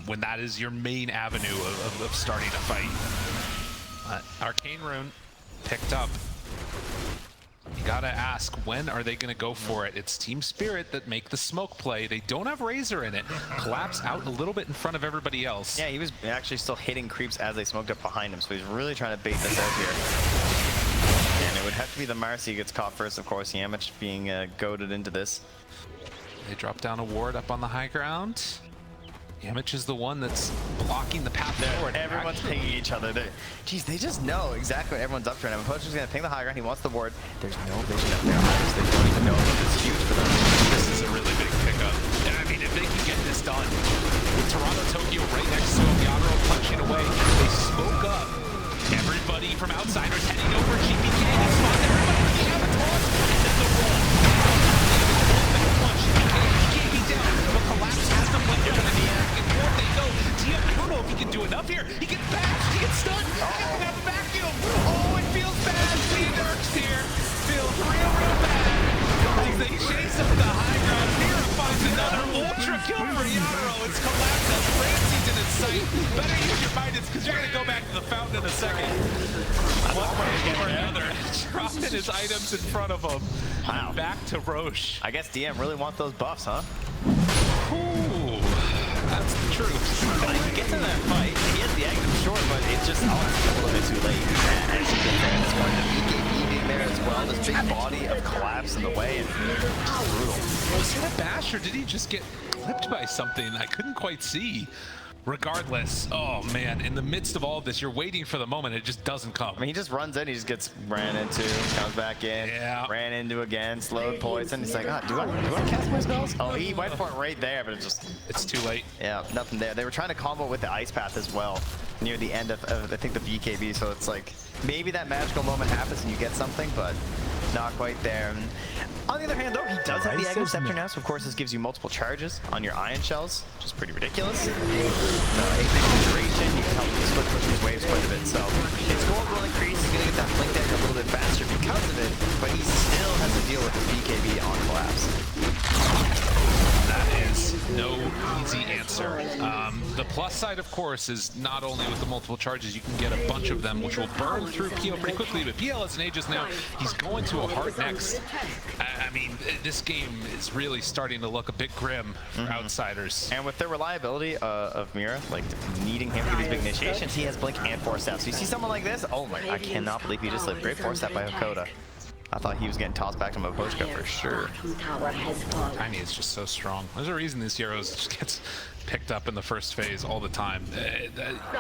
when that is your main avenue of starting a fight. Arcane Rune picked up. gotta ask, when are they gonna go for it? It's Team Spirit that make the smoke play. They don't have Razor in it. Collapse out a little bit in front of everybody else. Yeah, he was actually still hitting creeps as they smoked up behind him, so he's really trying to bait this out here. And it would have to be the Marcy who gets caught first, of course. Yamich being goaded into this. They drop down a ward up on the high ground. Yamich is the one that's blocking the path forward. Everyone's pinging each other. Jeez, they just know exactly what everyone's up to right now. Poacher's going to ping the high ground. He wants the ward. There's no vision up there. They don't even know if it's huge for them. This is a really big pickup. And I mean, if they can get this done, with Toronto Tokyo right next to him, Yadro punching away, they smoke up. Everybody from Outsiders heading over. GPK is spot everybody with the avatars. And then the roll. GPK down, but Collapse has them went down in the air. And forth they go. DM, I don't know if he can do enough here. He gets bashed, he gets stunned, he gets that vacuum. Oh, it feels bad. See Dirks here. Feels real bad. As they chase up the high ground, Mira finds another ultra kill for Yadro. It's Collapse as Ramsey's in its sight. Better use your mindeds because you're going to go back to the fountain in a second. One way or another, dropping his items in front of him. Wow. Back to Roche. I guess DM really wants those buffs, huh? Ooh, that's the truth. He gets in that fight, he has the item short, but it's just a little bit too late. And as you get there, this one, the BKB being there as well, this big body of Collapse in the way, and just brutal. Was it a bash or did he just get clipped by something? I couldn't quite see. Regardless, oh man, in the midst of all of this, you're waiting for the moment, it just doesn't come. I mean, he just runs in, he just gets ran into, comes back in, ran into again, slowed poison. He's like, do I cast my spells? Oh, he went for it right there, but it's too late. Yeah, nothing there. They were trying to combo with the ice path as well near the end of I think, the BKB, so it's like, maybe that magical moment happens and you get something, but not quite there. And on the other hand, though, he does have the Agro Scepter now, so of course this gives you multiple charges on your Ion Shells, which is pretty ridiculous. Duration, you can help split push these waves quite a bit, so his gold will increase, he's going to get that Blink Dagger a little bit faster because of it, but he still has to deal with the BKB on Collapse. That is no easy answer. The plus side, of course, is not only with the multiple charges, you can get a bunch of them, which will burn through PL pretty quickly, but PL has an Aegis now. He's going to a hard next. I mean, this game is really starting to look a bit grim for Outsiders. And with the reliability of Mira, like needing him for these big initiations, he has Blink and Force Step. So you see someone like this, oh my, I cannot believe he just lived. Great Force Step by Hakoda. I thought he was getting tossed back to Mopochka for sure. Tiny is just so strong. There's a reason this Heroes just gets picked up in the first phase all the time.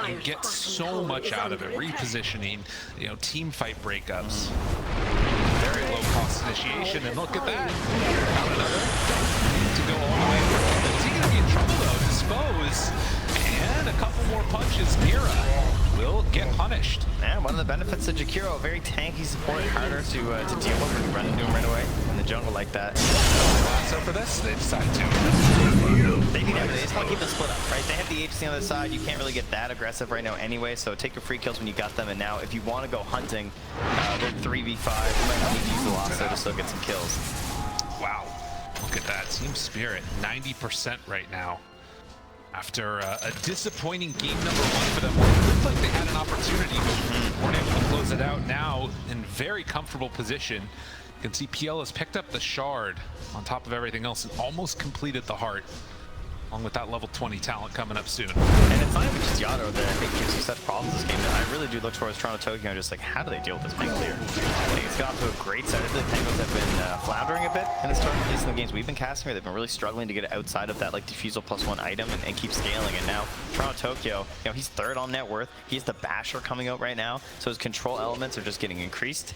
You get so much out of it. Repositioning, you know, team fight breakups. Very low cost initiation, and look at that. Not another to go all the way through. Is he gonna be in trouble though? Dispose. And a couple more punches. Mira will get punished. And one of the benefits of Jakiro, very tanky support, harder to deal with when you run into him right away in the jungle like that. So for this, they decide to. They need everything. They just want to keep the split up, right? They have the HC on the other side. You can't really get that aggressive right now anyway, so take your free kills when you got them. And now, if you want to go hunting, they're 3v5. You might not need to use the Lasso to still get some kills. Wow. Look at that. Team Spirit, 90% right now. After a disappointing game number one for them, it looked like they had an opportunity, but weren't able to close it out. Now, in very comfortable position, you can see PL has picked up the shard on top of everything else and almost completed the heart, along with that level 20 talent coming up soon. And it's not even just Yadro that I think gives you such problems this game. I really do look towards Toronto Tokyo and just like, how do they deal with this being clear? I think it's gotten to a great start. I feel like Penguins have been floundering a bit in this tournament, at least in the games we've been casting here. They've been really struggling to get it outside of that like Diffusal +1 item and keep scaling. And now Toronto Tokyo, you know, he's third on net worth. He's the Basher coming out right now, so his control elements are just getting increased.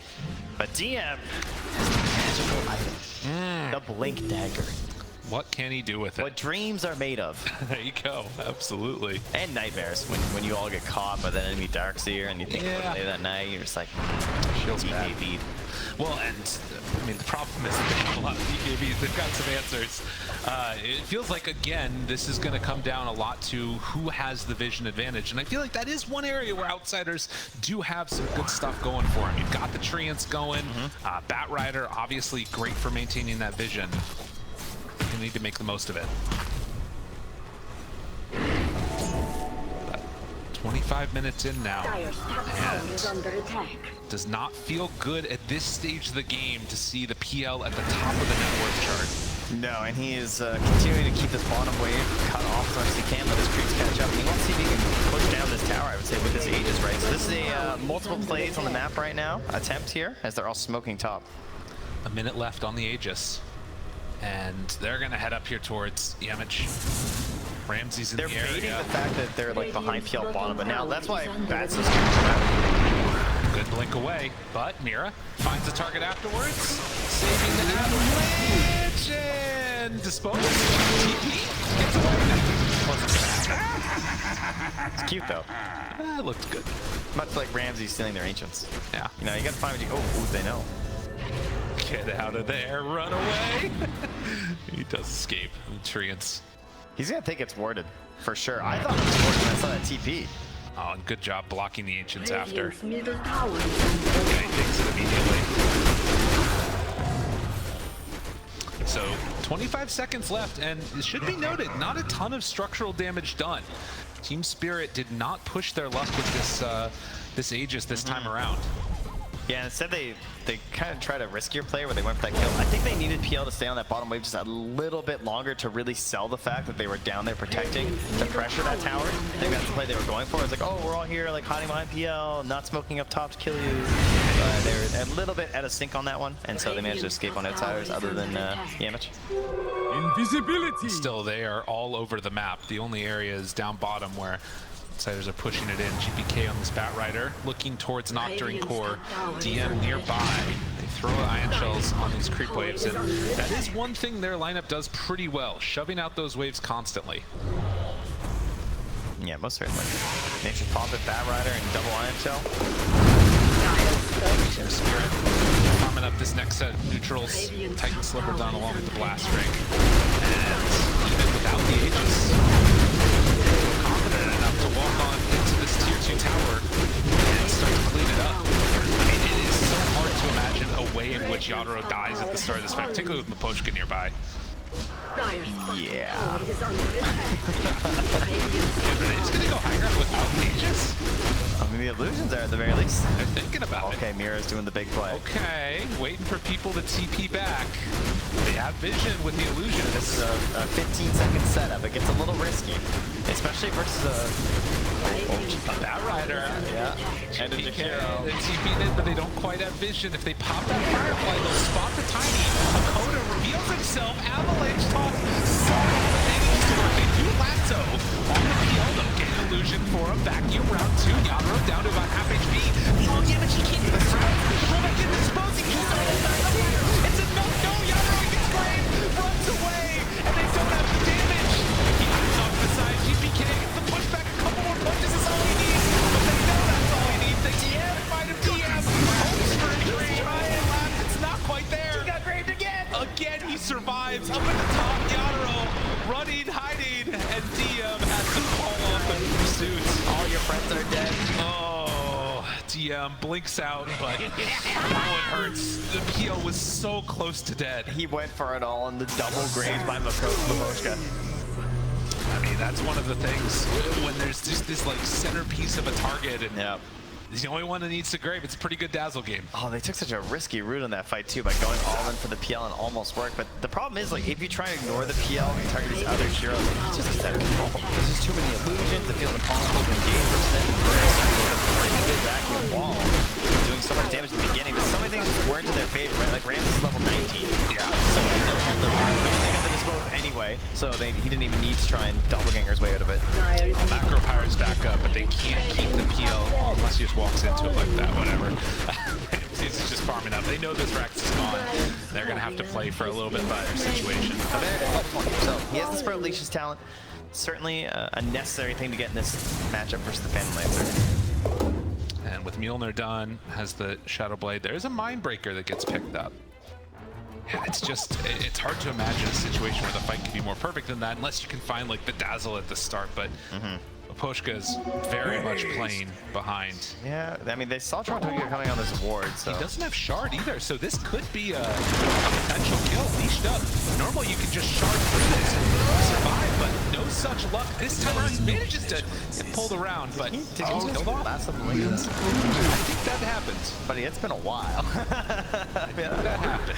But DM has the magical item, the Blink Dagger. What can he do with it? What dreams are made of. There you go. Absolutely. And nightmares when you all get caught by that enemy Darkseer and you think about it that night, you're just like, feels bad. Well, and I mean, the problem is that they have a lot of BKBs. They've got some answers. It feels like, again, this is going to come down a lot to who has the vision advantage. And I feel like that is one area where Outsiders do have some good stuff going for them. You've got the Treants going. Bat Rider, obviously great for maintaining that vision. You need to make the most of it. That 25 minutes in now, and does not feel good at this stage of the game to see the PL at the top of the net worth chart. No, and he is continuing to keep this bottom wave cut off as much as he can, let his creeps catch up. And he wants to see if he can push down this tower, I would say, with his Aegis, right? So this is a multiple plays on the map right now, attempt here, as they're all smoking top. A minute left on the Aegis, and they're going to head up here towards Yemich. Ramsey's in the area. They're baiting the fact that they're like behind PL bottom, but now that's why Bats is good blink away, but Mira finds a target afterwards, saving the avalanche and disposes. TP gets away. It's cute though. That looked good. Much like Ramsey stealing their ancients. Yeah. You know, you gotta find what you. Oh, they know. Get out of there, run away. He does escape. Treants. He's gonna think it's warded for sure. I thought it was warded when I saw that TP. Oh, and good job blocking the ancients after. Okay, takes it immediately. So 25 seconds left, and it should be noted, not a ton of structural damage done. Team Spirit did not push their luck with this this Aegis this time around. Yeah, instead they kind of tried a riskier play where they went for that kill. I think they needed PL to stay on that bottom wave just a little bit longer to really sell the fact that they were down there protecting to pressure that tower. I think that's the play they were going for. It's like, oh, we're all here like hiding behind PL, not smoking up top to kill you. They were a little bit out of sync on that one, and so they managed to escape on outsiders other than Yamich. Invisibility. Still, they are all over the map. The only area is down bottom where outsiders are pushing it in. GPK on this Bat Rider, looking towards Nocturne Core. DM nearby. They throw ion shells on these creep waves, and that is one thing their lineup does pretty well, shoving out those waves constantly. Yeah, most certainly. Nature's pop it, Bat Rider, and double ion shell. Spirit farming up this next set of neutrals. Titan Sliver done along with the Blast Ring. And even without the Aegis, confident enough to walk on into this tier 2 tower and start to clean it up. I mean, it is so hard to imagine a way in which Yadro dies at the start of this fight, particularly with Miposhka nearby. Yeah. Are they just gonna go high ground without Aegis? I mean, the illusions are at the very least. They're thinking about it. Okay, Mira's doing the big play. Okay, waiting for people to TP back. They have vision with the illusion. This is a 15-second setup. It gets a little risky, especially versus a Bat Rider. Yeah. And a Jakiro. They TP'd in, but they don't quite have vision. If they pop that Firefly, they'll spot the Tiny. Hakoda reveals himself. Avalanche toss. They do lasso on the field. They'll get an illusion for a vacuum round 2. Yadro down to about half HP. Oh, yeah, but she can't do this round. Romek is disposing. He's on the side of the fire. It's a no. Yadro gets framed. Runs away. And they don't have the damage. He moves off the side. GPK gets the pushback. A couple more punches is all he needs. But they know that's all he needs. They DM. Find him DM. Hopes for a grave. Try and laugh. It's not quite there. He got graved again. Again, he survives. Up at the top, Yadro running, hiding, and DM has to call off the pursuit. All your friends are dead. Oh, DM blinks out, but oh, it hurts. The PL was so close to dead. He went for it all in the double graves by Miposhka. I mean, that's one of the things when there's just this like centerpiece of a target, and he's the only one that needs to grave. It's a pretty good Dazzle game. Oh, they took such a risky route on that fight too by going all in for the PL and almost worked. But the problem is, like, if you try to ignore the PL and target these other heroes, it's just a set of control. There's just too many illusions. It feels impossible to engage versus them. A pretty good vacuum wall, doing so much damage at the beginning, but so many things just weren't to their favor, right? Like Ramsey's level 19. Yeah. So they don't have the they got the dispose anyway, so he didn't even need to try and doppelganger his way out of it. Macro powers back up, but they can't keep the PL unless he just walks into it like that, whatever. He's just farming up. They know this Rex is gone. They're going to have to play for a little bit better situation. So he has the Sprout Leash's talent. Certainly a necessary thing to get in this matchup versus the Phantom Lancer. And with Mjolnir done, has the Shadow Blade. There's a Mindbreaker that gets picked up. Yeah, it's hard to imagine a situation where the fight can be more perfect than that, unless you can find like the Dazzle at the start, but Miposhka is very much playing behind. Yeah, I mean, they saw Toronto coming on this ward, so. He doesn't have Shard either, so this could be a potential kill, leashed up. Normally you can just Shard through this and survive, but no such luck. This time around, he manages to get pulled around, but Did he just last of the Lincolns? I think that happened. Buddy, it's been a while. Yeah, that happened.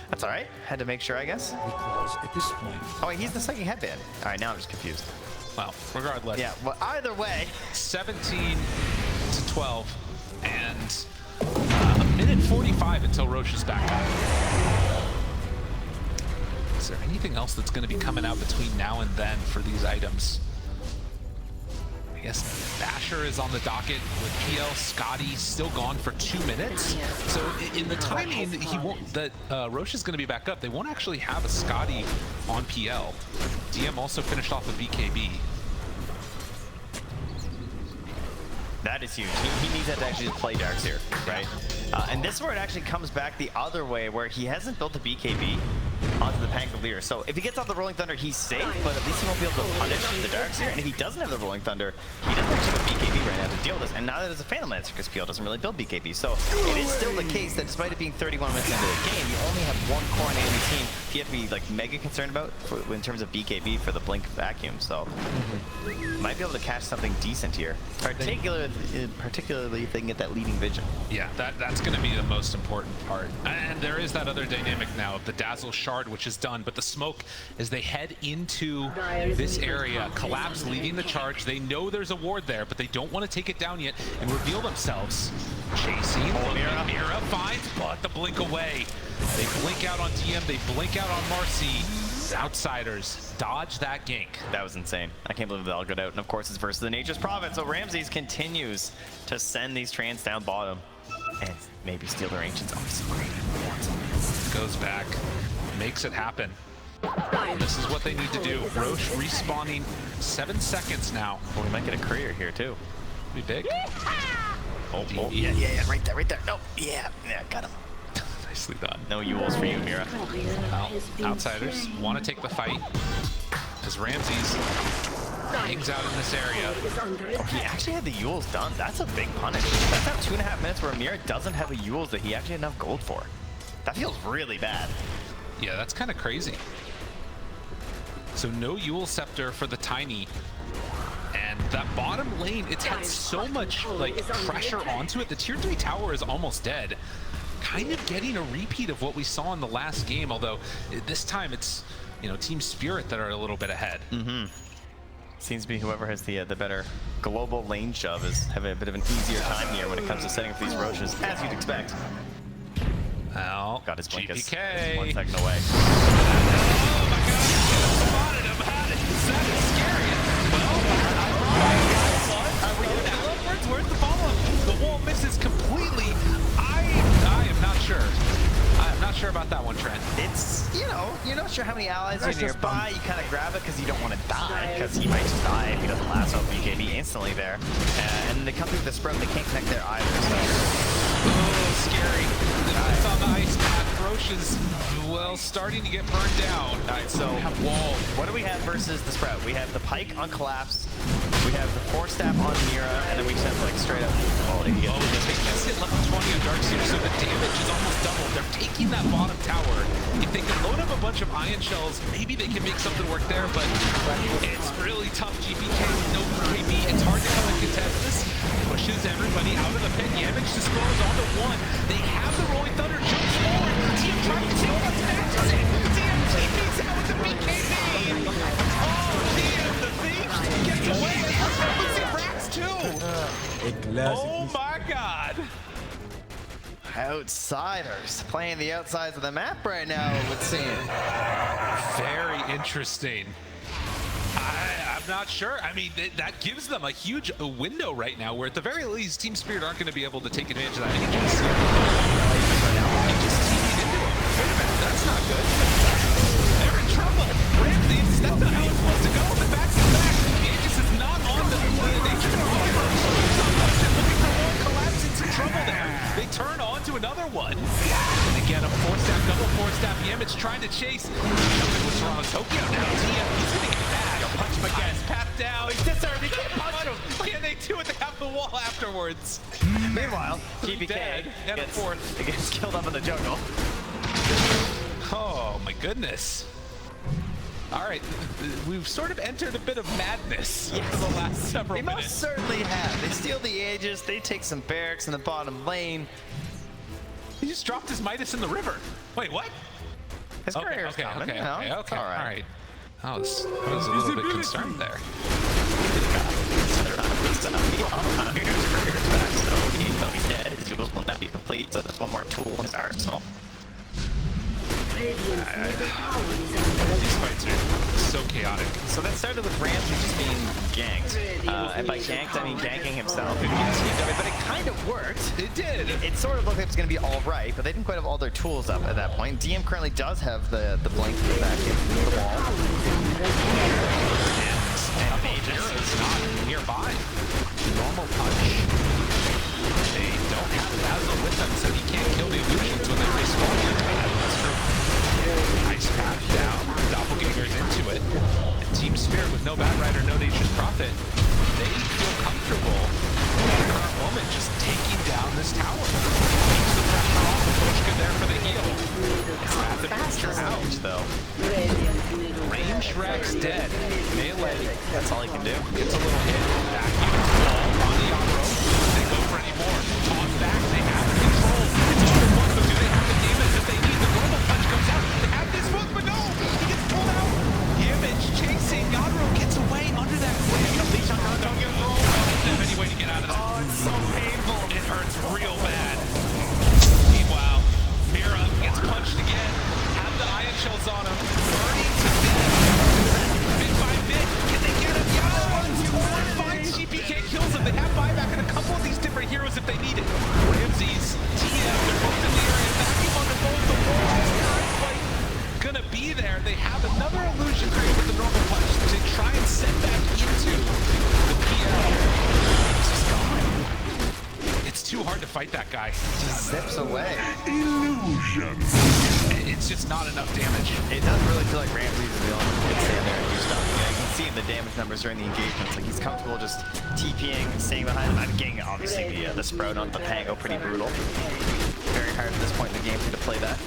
That's all right. Had to make sure, I guess. Oh, wait, he's the second headband. All right, now I'm just confused. Well, regardless. Yeah, well, either way. 17 to 12, and a minute 45 until Roche is back up. Is there anything else that's going to be coming out between now and then for these items? I guess Basher is on the docket with PL. Scotty still gone for 2 minutes. So in the timing he won't, that Roche is going to be back up, they won't actually have a Scotty on PL. DM also finished off a BKB. That is huge. He needs that to actually just play Darks here, right? And this is where it actually comes back the other way, where he hasn't built a BKB onto the Pangolier. So if he gets off the Rolling Thunder, he's safe, but at least he won't be able to punish the Darks here. And if he doesn't have the Rolling Thunder, he doesn't actually have a BKB right now to deal with this. And neither does a Phantom Lancer, because PL doesn't really build BKB. So it is still the case that despite it being 31 minutes into the game, you only have one core on enemy team you have to be like mega concerned about in terms of BKB for the Blink Vacuum. So might be able to catch something decent here, particularly if they can get that leading vision. Yeah, that's going to be the most important part. And there is that other dynamic now of the Dazzle Shard, which is done, but the smoke as they head into this area, Collapse leading the charge. They know there's a ward there, but they don't want to take it down yet and reveal themselves. Chasing, Mira finds, but the blink away. They blink out on DM, they blink out on Marcy. Outsiders dodge that gank. That was insane. I can't believe they all got out. And of course, it's versus the Nature's Prophet. So Ramses continues to send these Trans down bottom and maybe steal their Ancients. Oh, so great. Goes back, makes it happen. And this is what they need to do. Roche respawning 7 seconds now. Well, we might get a courier here too. Be big. Oh, yeah, right there. No, yeah, got him. Nicely done. No Yules for you, Mira. Well, Outsiders want to take the fight as Ramses hangs out in this area. Oh, he actually had the Yules done. That's a big punish. That's now 2.5 minutes where Mira doesn't have a Yules that he actually had enough gold for. That feels really bad. Yeah, that's kind of crazy. So no Yule Scepter for the Tiny. And that bottom lane, it's had so much like pressure onto it. The tier 3 tower is almost dead. Kind of getting a repeat of what we saw in the last game, although this time it's, you know, Team Spirit that are a little bit ahead. Seems to be whoever has the better global lane shove is having a bit of an easier time here when it comes to setting up these Roches, as you'd expect. Well, got his blink. GPK. 1 second away. Oh my god, spotted him. That is scary. Well, where's the follow-up? The wall misses completely. I am not sure. I am not sure about that one, Trent. It's, you know, you're not sure how many allies are nearby. You kind of grab it because you don't want to die, because he might just die if he doesn't last out BKB instantly there. And they come through the sprout, they can't connect there either. So. Oh, scary. It's on the ice path. Roche is, well, starting to get burned down. All right, so wall. What do we have versus the sprout? We have the Pike on Collapse. We have the 4-step on Mira, and then we just have like straight up. Oh, they just hit level 20 on Darkseer, so the damage is almost doubled. They're taking that bottom tower. If they can load up a bunch of Ion Shells, maybe they can make something work there, but it's really tough. GPK, no KB, it's hard to come and contest this. Pushes everybody out of the pit. Yamage just scrolls onto 1. They have the Rolling Thunder, jumps forward. Team trying to take what's matches it. DM GP's out with the BKB. Oh, DM, the thief gets away. Oh my god! Outsiders playing the outsides of the map right now, it would seem. Very interesting. I'm not sure. I mean, that gives them a huge window right now where at the very least Team Spirit aren't going to be able to take advantage of that. Aegis just TP'd into him. Wait a minute, that's not good. They're in trouble. Ramses, that's not how it's supposed to go. The back to back. Aegis is not on the Nature's Prophet. Looking for more Collapse, into trouble there. They turn on to another one. And again, a 4-step, double 4-step. Yamage trying to chase. Something was wrong. Tokyo now. TM, he's hitting it back. Punch him again. Path down. He's disarmed. He can't punch him. Can they do it? They have the wall afterwards. Meanwhile, GPK gets killed up in the jungle. Oh my goodness. All right, we've sort of entered a bit of madness for the last several minutes. They most certainly have. They steal the Aegis, they take some barracks in the bottom lane. He just dropped his Midas in the river. Wait, what? His career's coming. Okay, All right. I was a little bit concerned there. He's dead. His duels will not be complete, so there's one more tool in his arsenal. These fights are so chaotic. So that started with Ramsey just being ganked. And by ganked, I mean ganking himself. But it kind of worked. It did. It sort of looked like it was going to be all right, but they didn't quite have all their tools up at that point. DM currently does have the blink back in the wall. And Aegis is not nearby. Normal punch. They don't have Dazzle with them, so he can't kill the illusions when they respawn here. That's true. Nice path down. Doppelganger's into it. And Team Spirit with no Bat Rider, no Nature's Prophet, they feel comfortable in the current moment just taking down this tower. Keeps the pressure off. Pushka there for the heal. Rapid pressure out, though. Range Rex dead. Melee. That's all he can do. Gets a little hit. Back units fall on the Yaro. They go for any more. Toss back. They have control. It's all for one, but do they have the damage that they need? The normal punch comes out. They have this book, but no! He gets pulled out. Image chasing. Yaro gets away under that wave. Don't get rolled. Doesn't have any way to get out of it. Oh, it's so painful. It hurts real bad. Meanwhile, Mira gets punched again. Have the iron shells on him. Burning to death. Bit by bit. Can they get him? Yes! Finds GPK, kills him. They have buyback and a couple of these different heroes if they need it. Ramses, TM, they're both in the area. Vacuum on the both. The wall is not quite gonna be there. They have another illusion crate with the normal punch to try and send back into the PL. It's just gone. It's too hard to fight that guy. Just zips away. Illusion. It's just not enough damage. It does really feel like Ramsey's the only one who can stand there and do stuff. You know, you can see in the damage numbers during the engagements. Like he's comfortable just TPing, staying behind him. I'm getting obviously the sprout on the Pango pretty brutal. Very hard at this point in the game for to play that.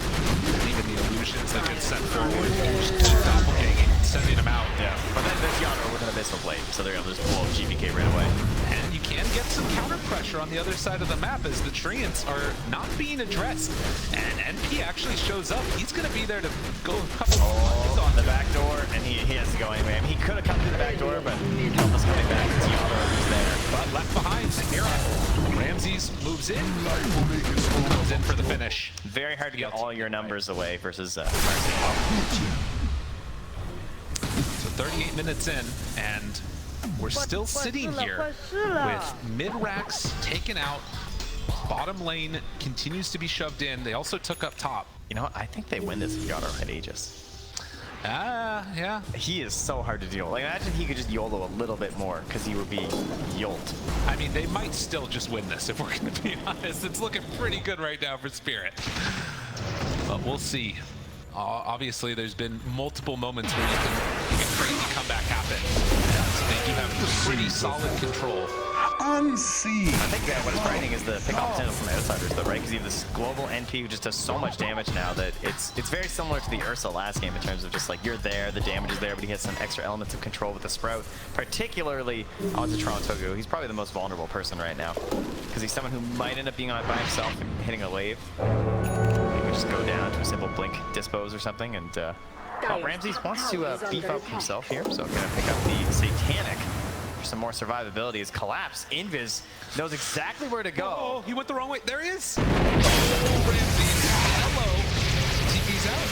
Even the illusions that get sent forward, just doppelganging, sending them out. Yeah. But then there's Yano with an Abyssal Blade, so they're able to just pull up GPK right away. And you can get some counter pressure on the other side of the map as the Treants are not being addressed. And NP actually shows up. He's going to be there to go a couple of punches on the back door, and he has to go anyway. I mean, he could have come through the back door, but help us coming back. It's Yano who's there. But left behind, Mira. Ramses moves in, comes in for the finish. Very hard to get all your numbers away versus Marcy. So 38 minutes in, and we're still sitting here with mid-racks taken out. Bottom lane continues to be shoved in. They also took up top. You know what? I think they win this if Yano had Aegis. Yeah. He is so hard to deal. Like, imagine he could just YOLO a little bit more, because he would be yolt. I mean, they might still just win this, if we're going to be honest. It's looking pretty good right now for Spirit. But we'll see. Obviously, there's been multiple moments where you can crazy comeback happen. So they do have pretty solid control. Unseen. I think what is frightening is the pick-off potential from outsiders, though, right? Because you have this global NP who just does so much damage now that it's very similar to the Ursa last game in terms of just like you're there, the damage is there, but he has some extra elements of control with the Sprout, particularly onto Toronto. He's probably the most vulnerable person right now because he's someone who might end up being on by himself and hitting a wave. He would just go down to a simple blink dispose or something, and Ramses wants to beef up himself here, so I'm gonna pick up the Satanic. Some more survivability is collapse. Invis knows exactly where to go. Oh, he went the wrong way. There he is. Oh, Ramses. Hello. TP's out.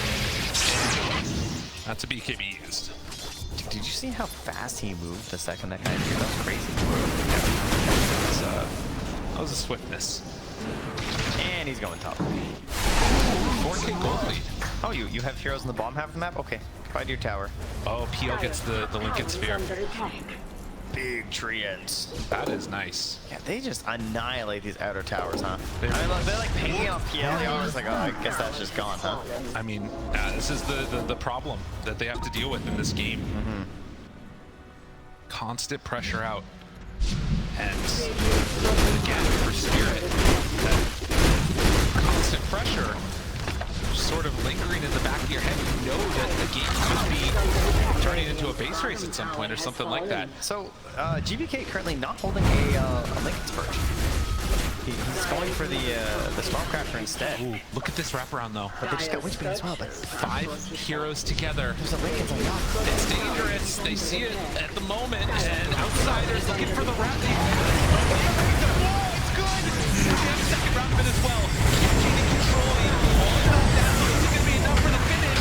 That's a BKB used. Did you see how fast he moved the second that guy did? That was crazy. That was a swiftness. And he's going top. 4K gold lead. Oh, you have heroes in the bottom half of the map? Okay. Goodbye to your tower. Oh, PL gets the Lincoln Sphere. Big treants. That is nice. Yeah, they just annihilate these outer towers, huh? They're like pinging off PL. They always like, oh, I guess that's just gone, huh? I mean, this is the problem that they have to deal with in this game. Constant pressure out. And again, for Spirit, that constant pressure sort of lingering in the back of your head. You know that the game could be turning into a base race at some point or something like that. So GBK currently not holding a Linken's Purge. He's going for the Stormcrafter instead. Ooh, look at this wraparound though. But they just got Witchbane as well. But 5 heroes together. there's a Linken's on top. It's dangerous. They see it at the moment, and Outsiders looking for the wrap. It's good. Second round of it as well. Catching and controlling. All about Dazzle. Is it going to be enough for the finish?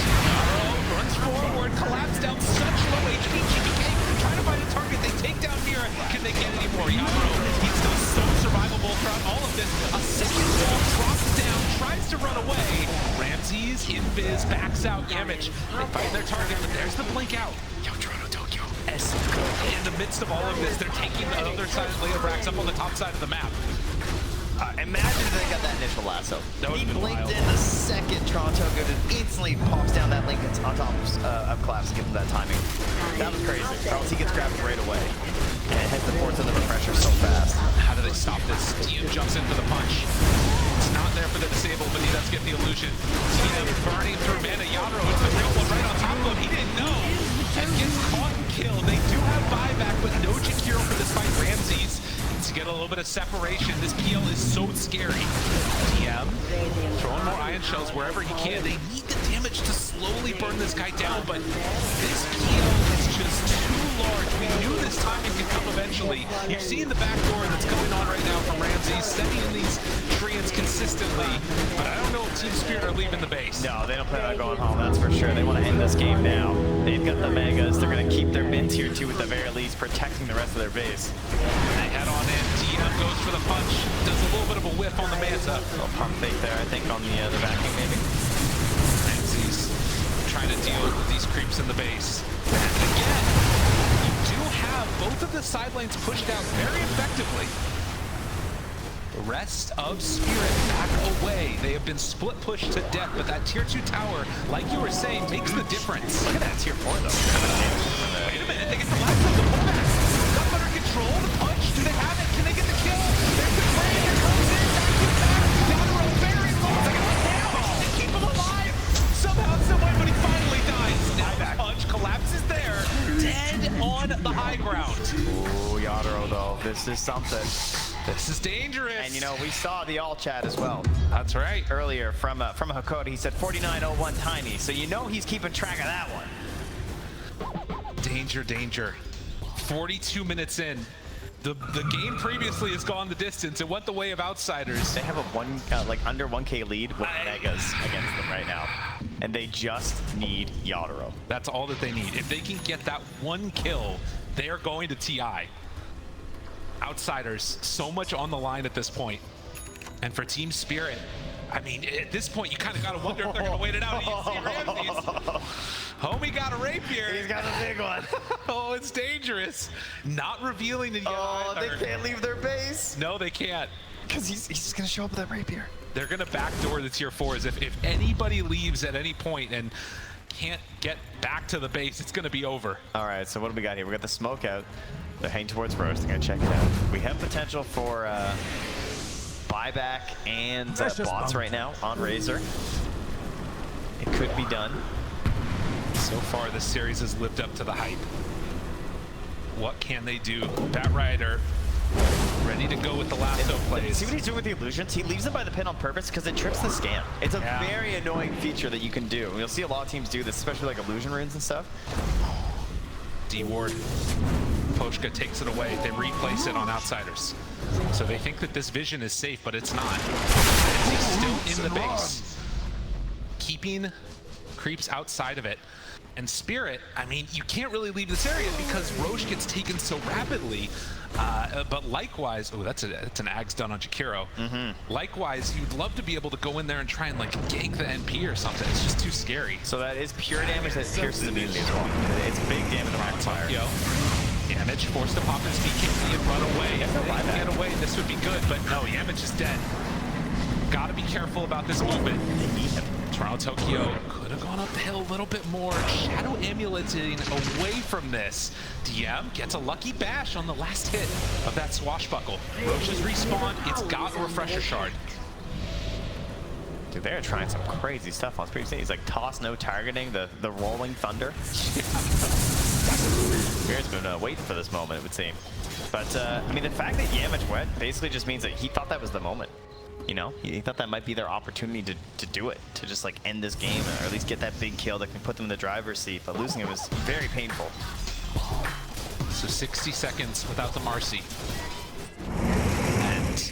Runs forward, collapsed down such low HP. GBK trying to find a target. They take down Mira. Can they get any more? Yadro, he's still so survivable throughout all of this. A second wall drops down, tries to run away. Ramses, invis, backs out. Yamich, they find their target, but there's the blink out. Yo, Toronto, Tokyo. In the midst of all of this, they're taking the other side of Leobrax up on the top side of the map. Imagine if they got that initial lasso. He blinked wild. in the second Toronto good and instantly pops down that Linken's on top of Collapse to give him that timing. That was crazy. Charles, he gets grabbed right away. And heads the force into the pressure so fast. How do they stop this? DM jumps in for the punch. It's not there for the disable, but he does get the illusion. DM burning through mana. Yadro hits the real one right on top of him. He didn't know. And gets caught and killed. They do have buyback, but no Jakiro for this fight. Ramses to get a little bit of separation. This PL is so scary. DM throwing more ion shells wherever he can. They need the damage to slowly burn this guy down, but this PL is just too large. We knew this timing could come eventually. You've seen the backdoor that's going on right now from Ramses, sending in these treants consistently, but I don't know if Team Spirit are leaving the base. No, they don't plan on going home, that's for sure. They want to end this game now. They've got the Megas. They're going to keep their mid tier 2 at the very least, protecting the rest of their base. They head on in. DM goes for the punch. Does a little bit of a whiff on the Manta. A little pump fake there, I think, on the vacuum maybe. Ramses trying to deal with these creeps in the base. And again, you do have both of the side lanes pushed out very effectively. The rest of Spirit back away. They have been split pushed to death, but that tier 2 tower, like you were saying, makes the difference. Look at that tier 4 though. Wait a minute, they get the last of the pullback. Got under control, the punch. Do they have it? Can they get the kill? There's the play. Here comes in. Back. Yadro very low. They're going to down. They keep him alive. Somehow, some way, but he finally dies. Now the punch collapses there. Dead on the high ground. Oh, Yadro though. This is something. This is dangerous. And you know, we saw the all chat as well. That's right. Earlier from Hakoda, he said 4901 Tiny. So you know he's keeping track of that one. Danger, danger. 42 minutes in. The game previously has gone the distance. It went the way of Outsiders. They have a like under 1K lead with Megas against them right now. And they just need Yadro. That's all that they need. If they can get that one kill, they are going to TI. Outsiders, so much on the line at this point. And for Team Spirit, I mean, at this point, you kind of got to wonder if they're going to wait it out. And you see Ramses. Homie got a rapier. He's got a big one. Oh, it's dangerous. Not revealing it yet. Oh, either. they can't leave their base. No, they can't. Because he's just going to show up with that rapier. They're going to backdoor the tier 4s. If anybody leaves at any point and can't get back to the base, it's going to be over. All right, so what do we got here? We got the smoke out. They're heading towards Roast. They're going to check it out. We have potential for buyback and bots right now on Razor. It could be done. So far, this series has lived up to the hype. What can they do? Batrider ready to go with the lasso plays. See what he's doing with the illusions? He leaves them by the pin on purpose because it trips the scan. It's a very annoying feature that you can do. You'll see a lot of teams do this, especially like illusion runes and stuff. D-Ward. Poshka takes it away. They replace it on Outsiders. So they think that this vision is safe, but it's not. He's still in the base. Keeping creeps outside of it. And Spirit, I mean, you can't really leave this area because Roche gets taken so rapidly. But likewise, oh, that's an Ags done on Jakiro. Likewise, you'd love to be able to go in there and try and like gank the NP or something. It's just too scary. So that is pure damage that pierces immunity as well. It's big damage on fire. Yo, Yamich forced to pop his BKB and run away. If they can get away, this would be good. But no, Yamich is dead. Gotta be careful about this movement. They need him. Toronto Tokyo could have gone up the hill a little bit more. Shadow amuleting away from this. DM gets a lucky bash on the last hit of that swashbuckle. Roche's respawn, it's got a refresher shard. Dude, they're trying some crazy stuff on screen. He's like toss no targeting, the rolling thunder. Spirit's been waiting for this moment, it would seem. But I mean, the fact that Yamich went basically just means that he thought that was the moment. You know, he thought that might be their opportunity to do it, to just like end this game, or at least get that big kill that can put them in the driver's seat. But losing it was very painful. So 60 seconds without the Marcy. And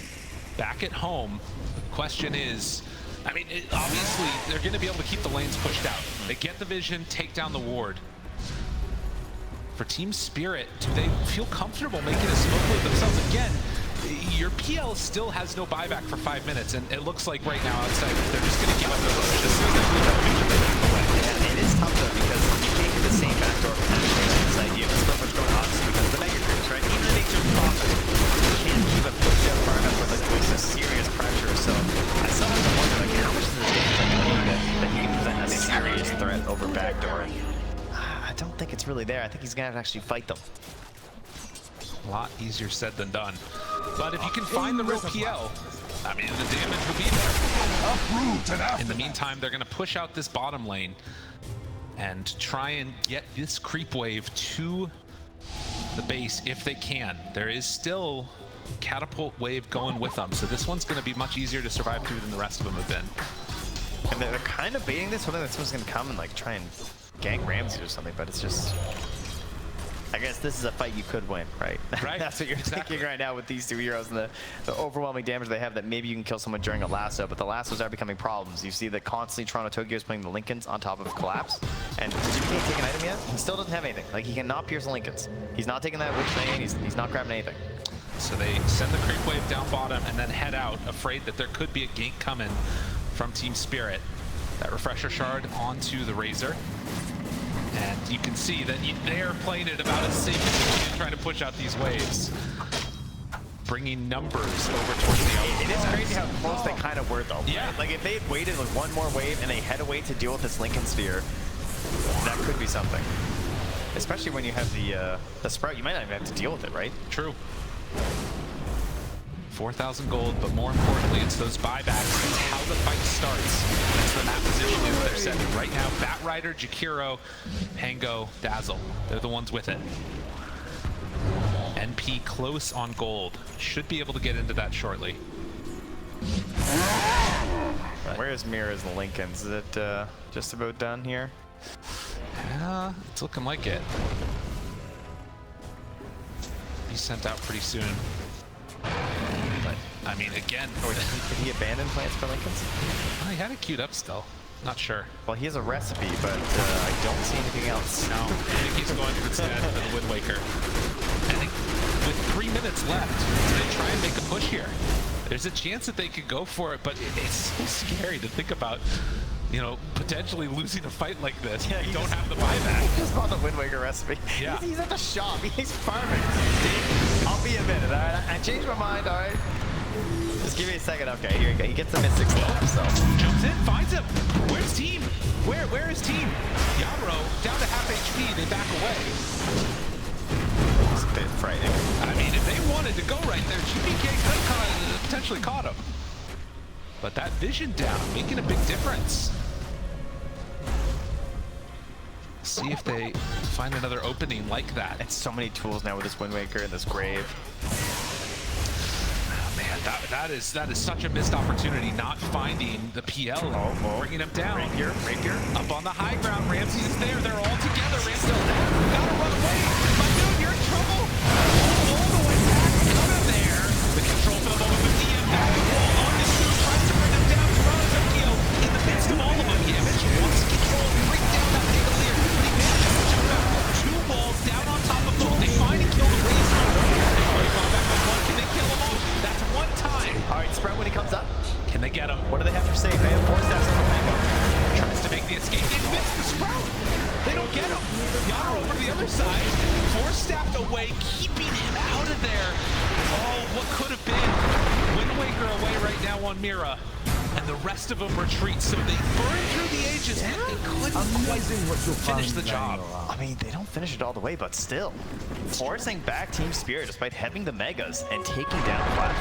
back at home, the question is, I mean, obviously they're going to be able to keep the lanes pushed out. They get the vision, take down the ward. For Team Spirit, do they feel comfortable making a smoke with themselves? Again, your PL still has no buyback for 5 minutes, and it looks like right now outside they're just going to give up the push. As soon as they lose that vision, they back away. Yeah, it is tough though, because you can't get the same backdoor penetration this idea of so much going on because of the mega creeps, right? Even the nature of profit, you can't keep it pushed out far enough where like there's a serious pressure. So I still have to wonder, like, how much is this game that he can present a serious threat over backdoor? I don't think it's really there. I think he's gonna have to actually fight them. A lot easier said than done. But if you can find the real PL, I mean, the damage will be there. In the meantime, they're going to push out this bottom lane and try and get this creep wave to the base if they can. There is still catapult wave going with them, so this one's going to be much easier to survive through than the rest of them have been. And they're kind of baiting this, hoping that someone's going to come and like try and gank Ramsey or something, but it's just... I guess this is a fight you could win, right? Right. That's what you're thinking right now with these two heroes and the overwhelming damage they have, that maybe you can kill someone during a lasso, but the lassos are becoming problems. You see that constantly Toronto Tokyo is playing the Lincolns on top of Collapse, and did you take an item yet? He still doesn't have anything. Like, he cannot pierce the Lincolns. He's not taking that witch thing, he's not grabbing anything. So they send the creep wave down bottom and then head out, afraid that there could be a gank coming from Team Spirit. That refresher shard onto the Razor. And you can see that they're playing it about as safe as they can, trying to push out these waves. Bringing numbers over towards the outside. It is crazy how close they kind of were, though. Yeah. Right? Like, if they had waited like one more wave and they had to wait to deal with this Lincoln Sphere, that could be something. Especially when you have the Sprout, you might not even have to deal with it, right? True. 4,000 gold, but more importantly, it's those buybacks. It's how the fight starts. That's the map position is they're setting right now. Batrider, Jakiro, Pango, Dazzle. They're the ones with it. NP close on gold. Should be able to get into that shortly. Where's Mira's and Lincoln's? Is it just about done here? Yeah, it's looking like it. Be sent out pretty soon. But, I mean, again... Or did he abandon plans for Lincoln's? Oh, he had it queued up still. Not sure. Well, he has a recipe, but I don't see anything else. No, I think he's going instead for the Wind Waker. I think with 3 minutes left, they try and make a push here. There's a chance that they could go for it, but it's so scary to think about, you know, potentially losing a fight like this. Yeah, you don't have the buyback. He just bought the Wind Waker recipe. Yeah. He's at the shop. He's farming. I'll be a minute, all right? I changed my mind, all right? Just give me a second. Okay, here you go. He gets the Mystic Slow himself. Jumps in, finds him. Where's team? Where is team? Yaro down to half HP. They back away. It's a bit frightening. I mean, if they wanted to go right there, GPK could have potentially caught him. But that vision down, making a big difference. See if they find another opening like that. It's so many tools now with this Wind Waker and this Grave. Oh, man, that is such a missed opportunity, not finding the PL, bringing him down. Rapier. Up on the high ground, Ramsey is there. They're all together. Ramsey's there. Gotta run away. My dude, you're in trouble. All the way back. Out of there. The control for the moment with DM back the wall on this dude. Tries to bring him down. Toronto Tokyo in the midst of all of them. Yamich wants to control, bring down that Cavalier. They manage to jump out. 2 walls down on top of both. They find and kill the Razor. They've already gone back with 1. Can they kill them all? That's 1 time. All right, Sprout when he comes up. Can they get him? What do they have for save? They have 4 steps on the Pango. Tries to make the escape. They miss the Sprout. They don't get him. Yaro over to the other side. 4 stacked away, keeping him out of there. Oh, what could have been. Wind Waker away right now on Mira. And the rest of them retreat, so they burn through the ages, but they couldn't quite finish the job. I mean, they don't finish it all the way, but still. Forcing back Team Spirit despite having the Megas and taking down Flash.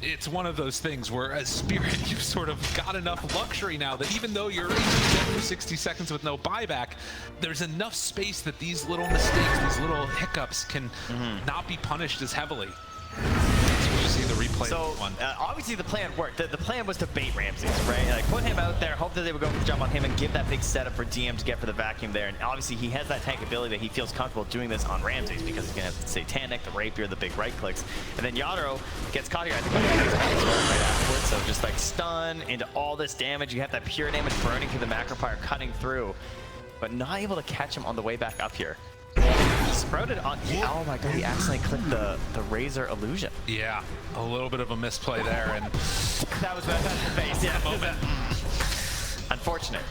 It's one of those things where as Spirit, you've sort of got enough luxury now that even though you're able to get for 60 seconds with no buyback, there's enough space that these little mistakes, these little hiccups can not be punished as heavily. You see the replay So, of this one. obviously the plan worked. The plan was to bait Ramses, right? Like, put him out there, hope that they would go for the jump on him and give that big setup for DM to get for the vacuum there. And obviously he has that tank ability that he feels comfortable doing this on Ramses because he's going to have the Satanic, the Rapier, the big right clicks. And then Yadro gets caught here, I think, right afterwards. So just like stun into all this damage. You have that pure damage burning through the Macropyre, cutting through, but not able to catch him on the way back up here. He sprouted on. Oh my god, he accidentally clipped the Razor illusion. Yeah, a little bit of a misplay there, and that was the face. Yeah, moment. Unfortunate.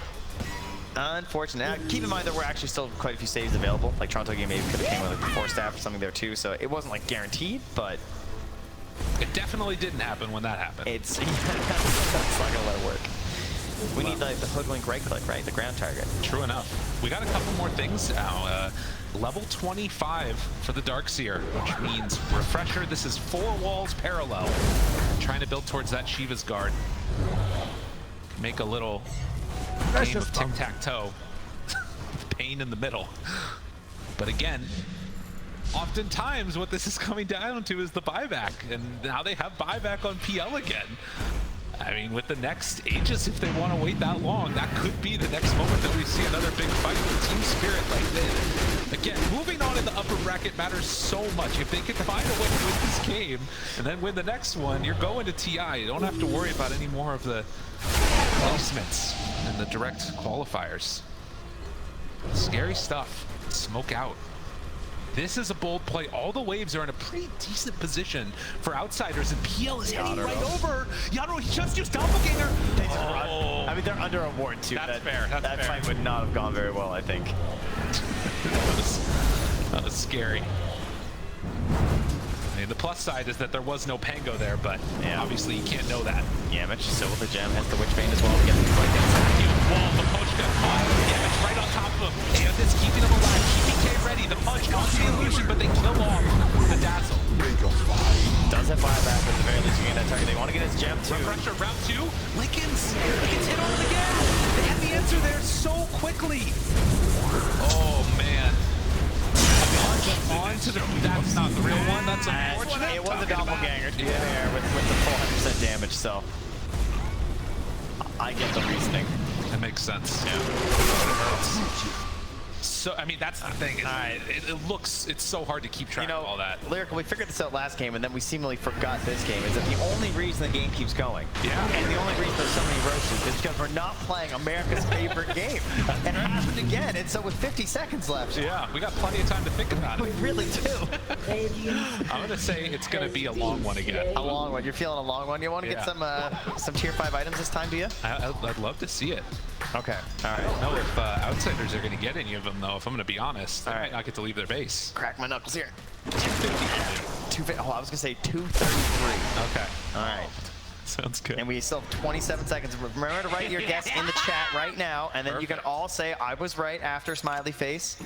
Unfortunate. Now, keep in mind there were actually still quite a few saves available. Like Toronto game maybe could have came with like 4 staff or something there too, so it wasn't like guaranteed, but it definitely didn't happen when that happened. It's not gonna let it work. We need the hoodwink right click, right? The ground target. True enough. We got a couple more things now. Level 25 for the Darkseer, which means refresher. This is 4 walls parallel. Trying to build towards that Shiva's guard. Make a little game of tic-tac-toe. Pain in the middle. But again, oftentimes what this is coming down to is the buyback. And now they have buyback on PL again. I mean, with the next Aegis, if they want to wait that long, that could be the next moment that we see another big fight with Team Spirit like this. Again, moving on in the upper bracket matters so much. If they can find a way to win this game and then win the next one, you're going to TI. You don't have to worry about any more of the placements and the direct qualifiers. Scary stuff. Smoke out. This is a bold play. All the waves are in a pretty decent position for outsiders, and PL is heading right over. Yadro, he just used Doppelganger. Oh. I mean, they're under a ward, too. That's fair. That's fair. Fight would not have gone very well, I think. that was scary. I mean, the plus side is that there was no Pango there, but obviously you can't know that. Damage, so with the gem, has the Witchbane as well. Gets the fight Wall, the punch got caught. Damage right on top of him. And this keeping him alive. Keeping K ready. The punch onto the illusion, but they kill off the Dazzle. Does have buyback, but at the very least you get that target. They want to get his gem too. Pressure, round 2. Lickens hit on it again. They have the answer there so quickly. Oh, man. On to the, that's not the real one. That's unfortunate. It was a doppelganger to be there with the full 100% damage, so I get the reasoning. That makes sense. Yeah. So, I mean, that's the thing. It's so hard to keep track of all that. Lyrical, we figured this out last game, and then we seemingly forgot this game, is that the only reason the game keeps going, and the only reason there's so many roaches, is because we're not playing America's favorite game. And it happened again, and so with 50 seconds left. Yeah, we got plenty of time to think about it. We really do. I'm going to say it's going to be a long one again. A long one. You're feeling a long one? You want to get some tier 5 items this time, do you? I'd love to see it. Okay. All right. I don't know if outsiders are going to get any of them, though, if I'm going to be honest. They might not get to leave their base. Crack my knuckles here. 250. Oh, I was going to say 233. Okay. All right. Sounds good. And we still have 27 seconds. Remember to write your guess in the chat right now, and then you can all say, I was right after smiley face.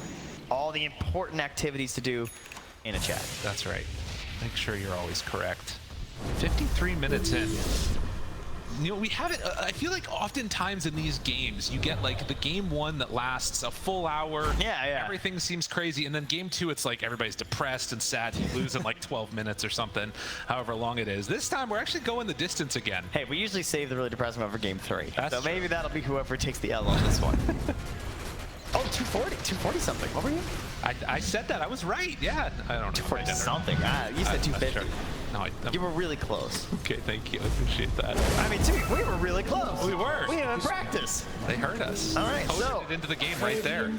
All the important activities to do in a chat. That's right. Make sure you're always correct. 53 minutes in. You know, we have it, I feel like oftentimes in these games, you get like the game 1 that lasts a full hour. Yeah. Everything seems crazy. And then game 2, it's like everybody's depressed and sad. You lose in like 12 minutes or something, however long it is. This time, we're actually going the distance again. Hey, we usually save the really depressing one for game 3. That's so true. Maybe that'll be whoever takes the L on this one. Oh, 240 something. What were you? I said that. I was right. Yeah. I don't know. 240 something. You said 250. Sure. No, you were really close. Okay, thank you. I appreciate that. I mean, we were really close. We were. We had practice. They heard us. All right, so it into the game right there.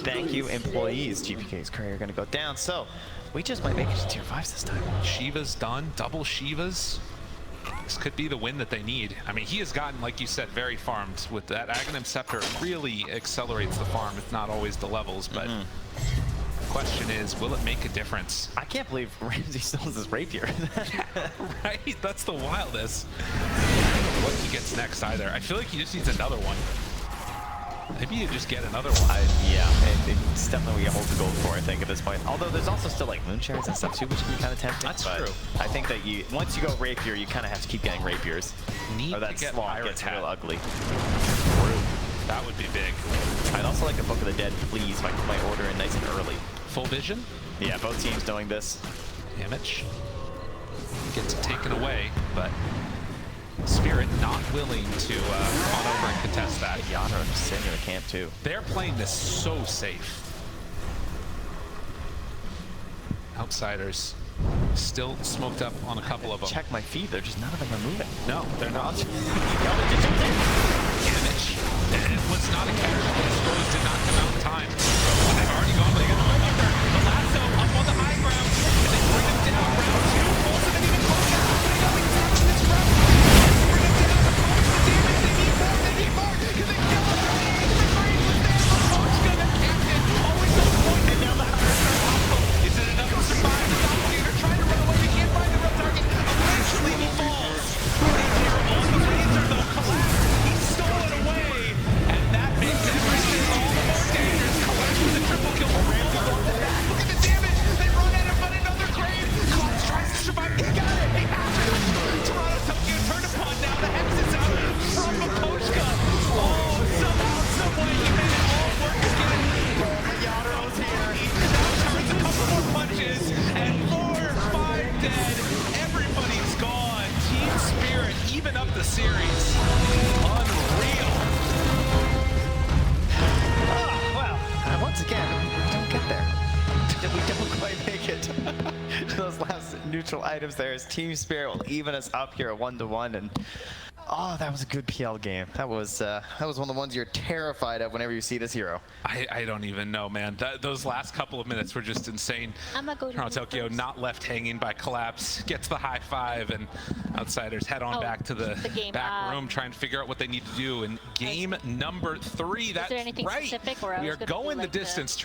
Thank you, employees. GPK's career going to go down. So we just might make it to tier 5s this time. Shiva's done. Double Shivas. This could be the win that they need. I mean, he has gotten, like you said, very farmed. With that Aghanim Scepter, really accelerates the farm. It's not always the levels, but the question is, will it make a difference? I can't believe Ramsey still has his Rapier. Yeah, right? That's the wildest. I don't know what he gets next either. I feel like he just needs another one. Maybe you just get another one. Yeah, it's definitely what you hold the gold for, I think, at this point. Although there's also still like moonshares and stuff too, which can be kind of tempting. That's but true. I think that once you go rapier, you kind of have to keep getting rapiers. Need or that to get slot Pirate gets Hat. real ugly. That would be big. I'd also like a Book of the Dead, please. My order in nice and early. Full vision. Yeah, both teams doing this. Damage gets it taken away, but Spirit not willing to run over and contest that. Yatra just sitting in the camp too. They're playing this so safe. Outsiders still smoked up on a couple of them. Check my feed, none of them are moving. No, they're not. Damage. It was not a catch. The scrolls did not come out in time. But they've already gone. They get the under. The lasso up on the high ground. And they bring him down. Round two. Also, they even closer. They got exactly this round. Bring him down. The damage. They need more. They need more. Because they kill him. The brain was there. The Koshka, the captain. Always on point. And now the Hunters are awful. Is it enough to survive? The Doppelganger trying to run away. He can't find the real target. Eventually he falls. On the Razor, though, collapsed. He stole it away. And that makes everything all the more dangerous. Collapse with a triple kill. Look at the damage. They run at him, but another grave. Collapse tries to survive. He got it. He has it. Toronto Tokyo turned upon. Now the Hex is out from Makoshka. Oh, somehow, someway, he made it all work again. Yadaro's here. Now turns a couple more punches. And 4-5 dead. Everybody's gone. Team Spirit even up the series. Unreal. Well, once again, we don't get there. We don't quite make it to those last neutral items there as Team Spirit will even us up here at 1-1. And oh, that was a good PL game. That was one of the ones you're terrified of whenever you see this hero. I don't even know, man. Those last couple of minutes were just insane. Toronto Tokyo not left hanging by Collapse. Gets the high five, and Outsiders head on back to the back room trying to figure out what they need to do in game number 3. That's is there anything right. specific, or We are going the distance.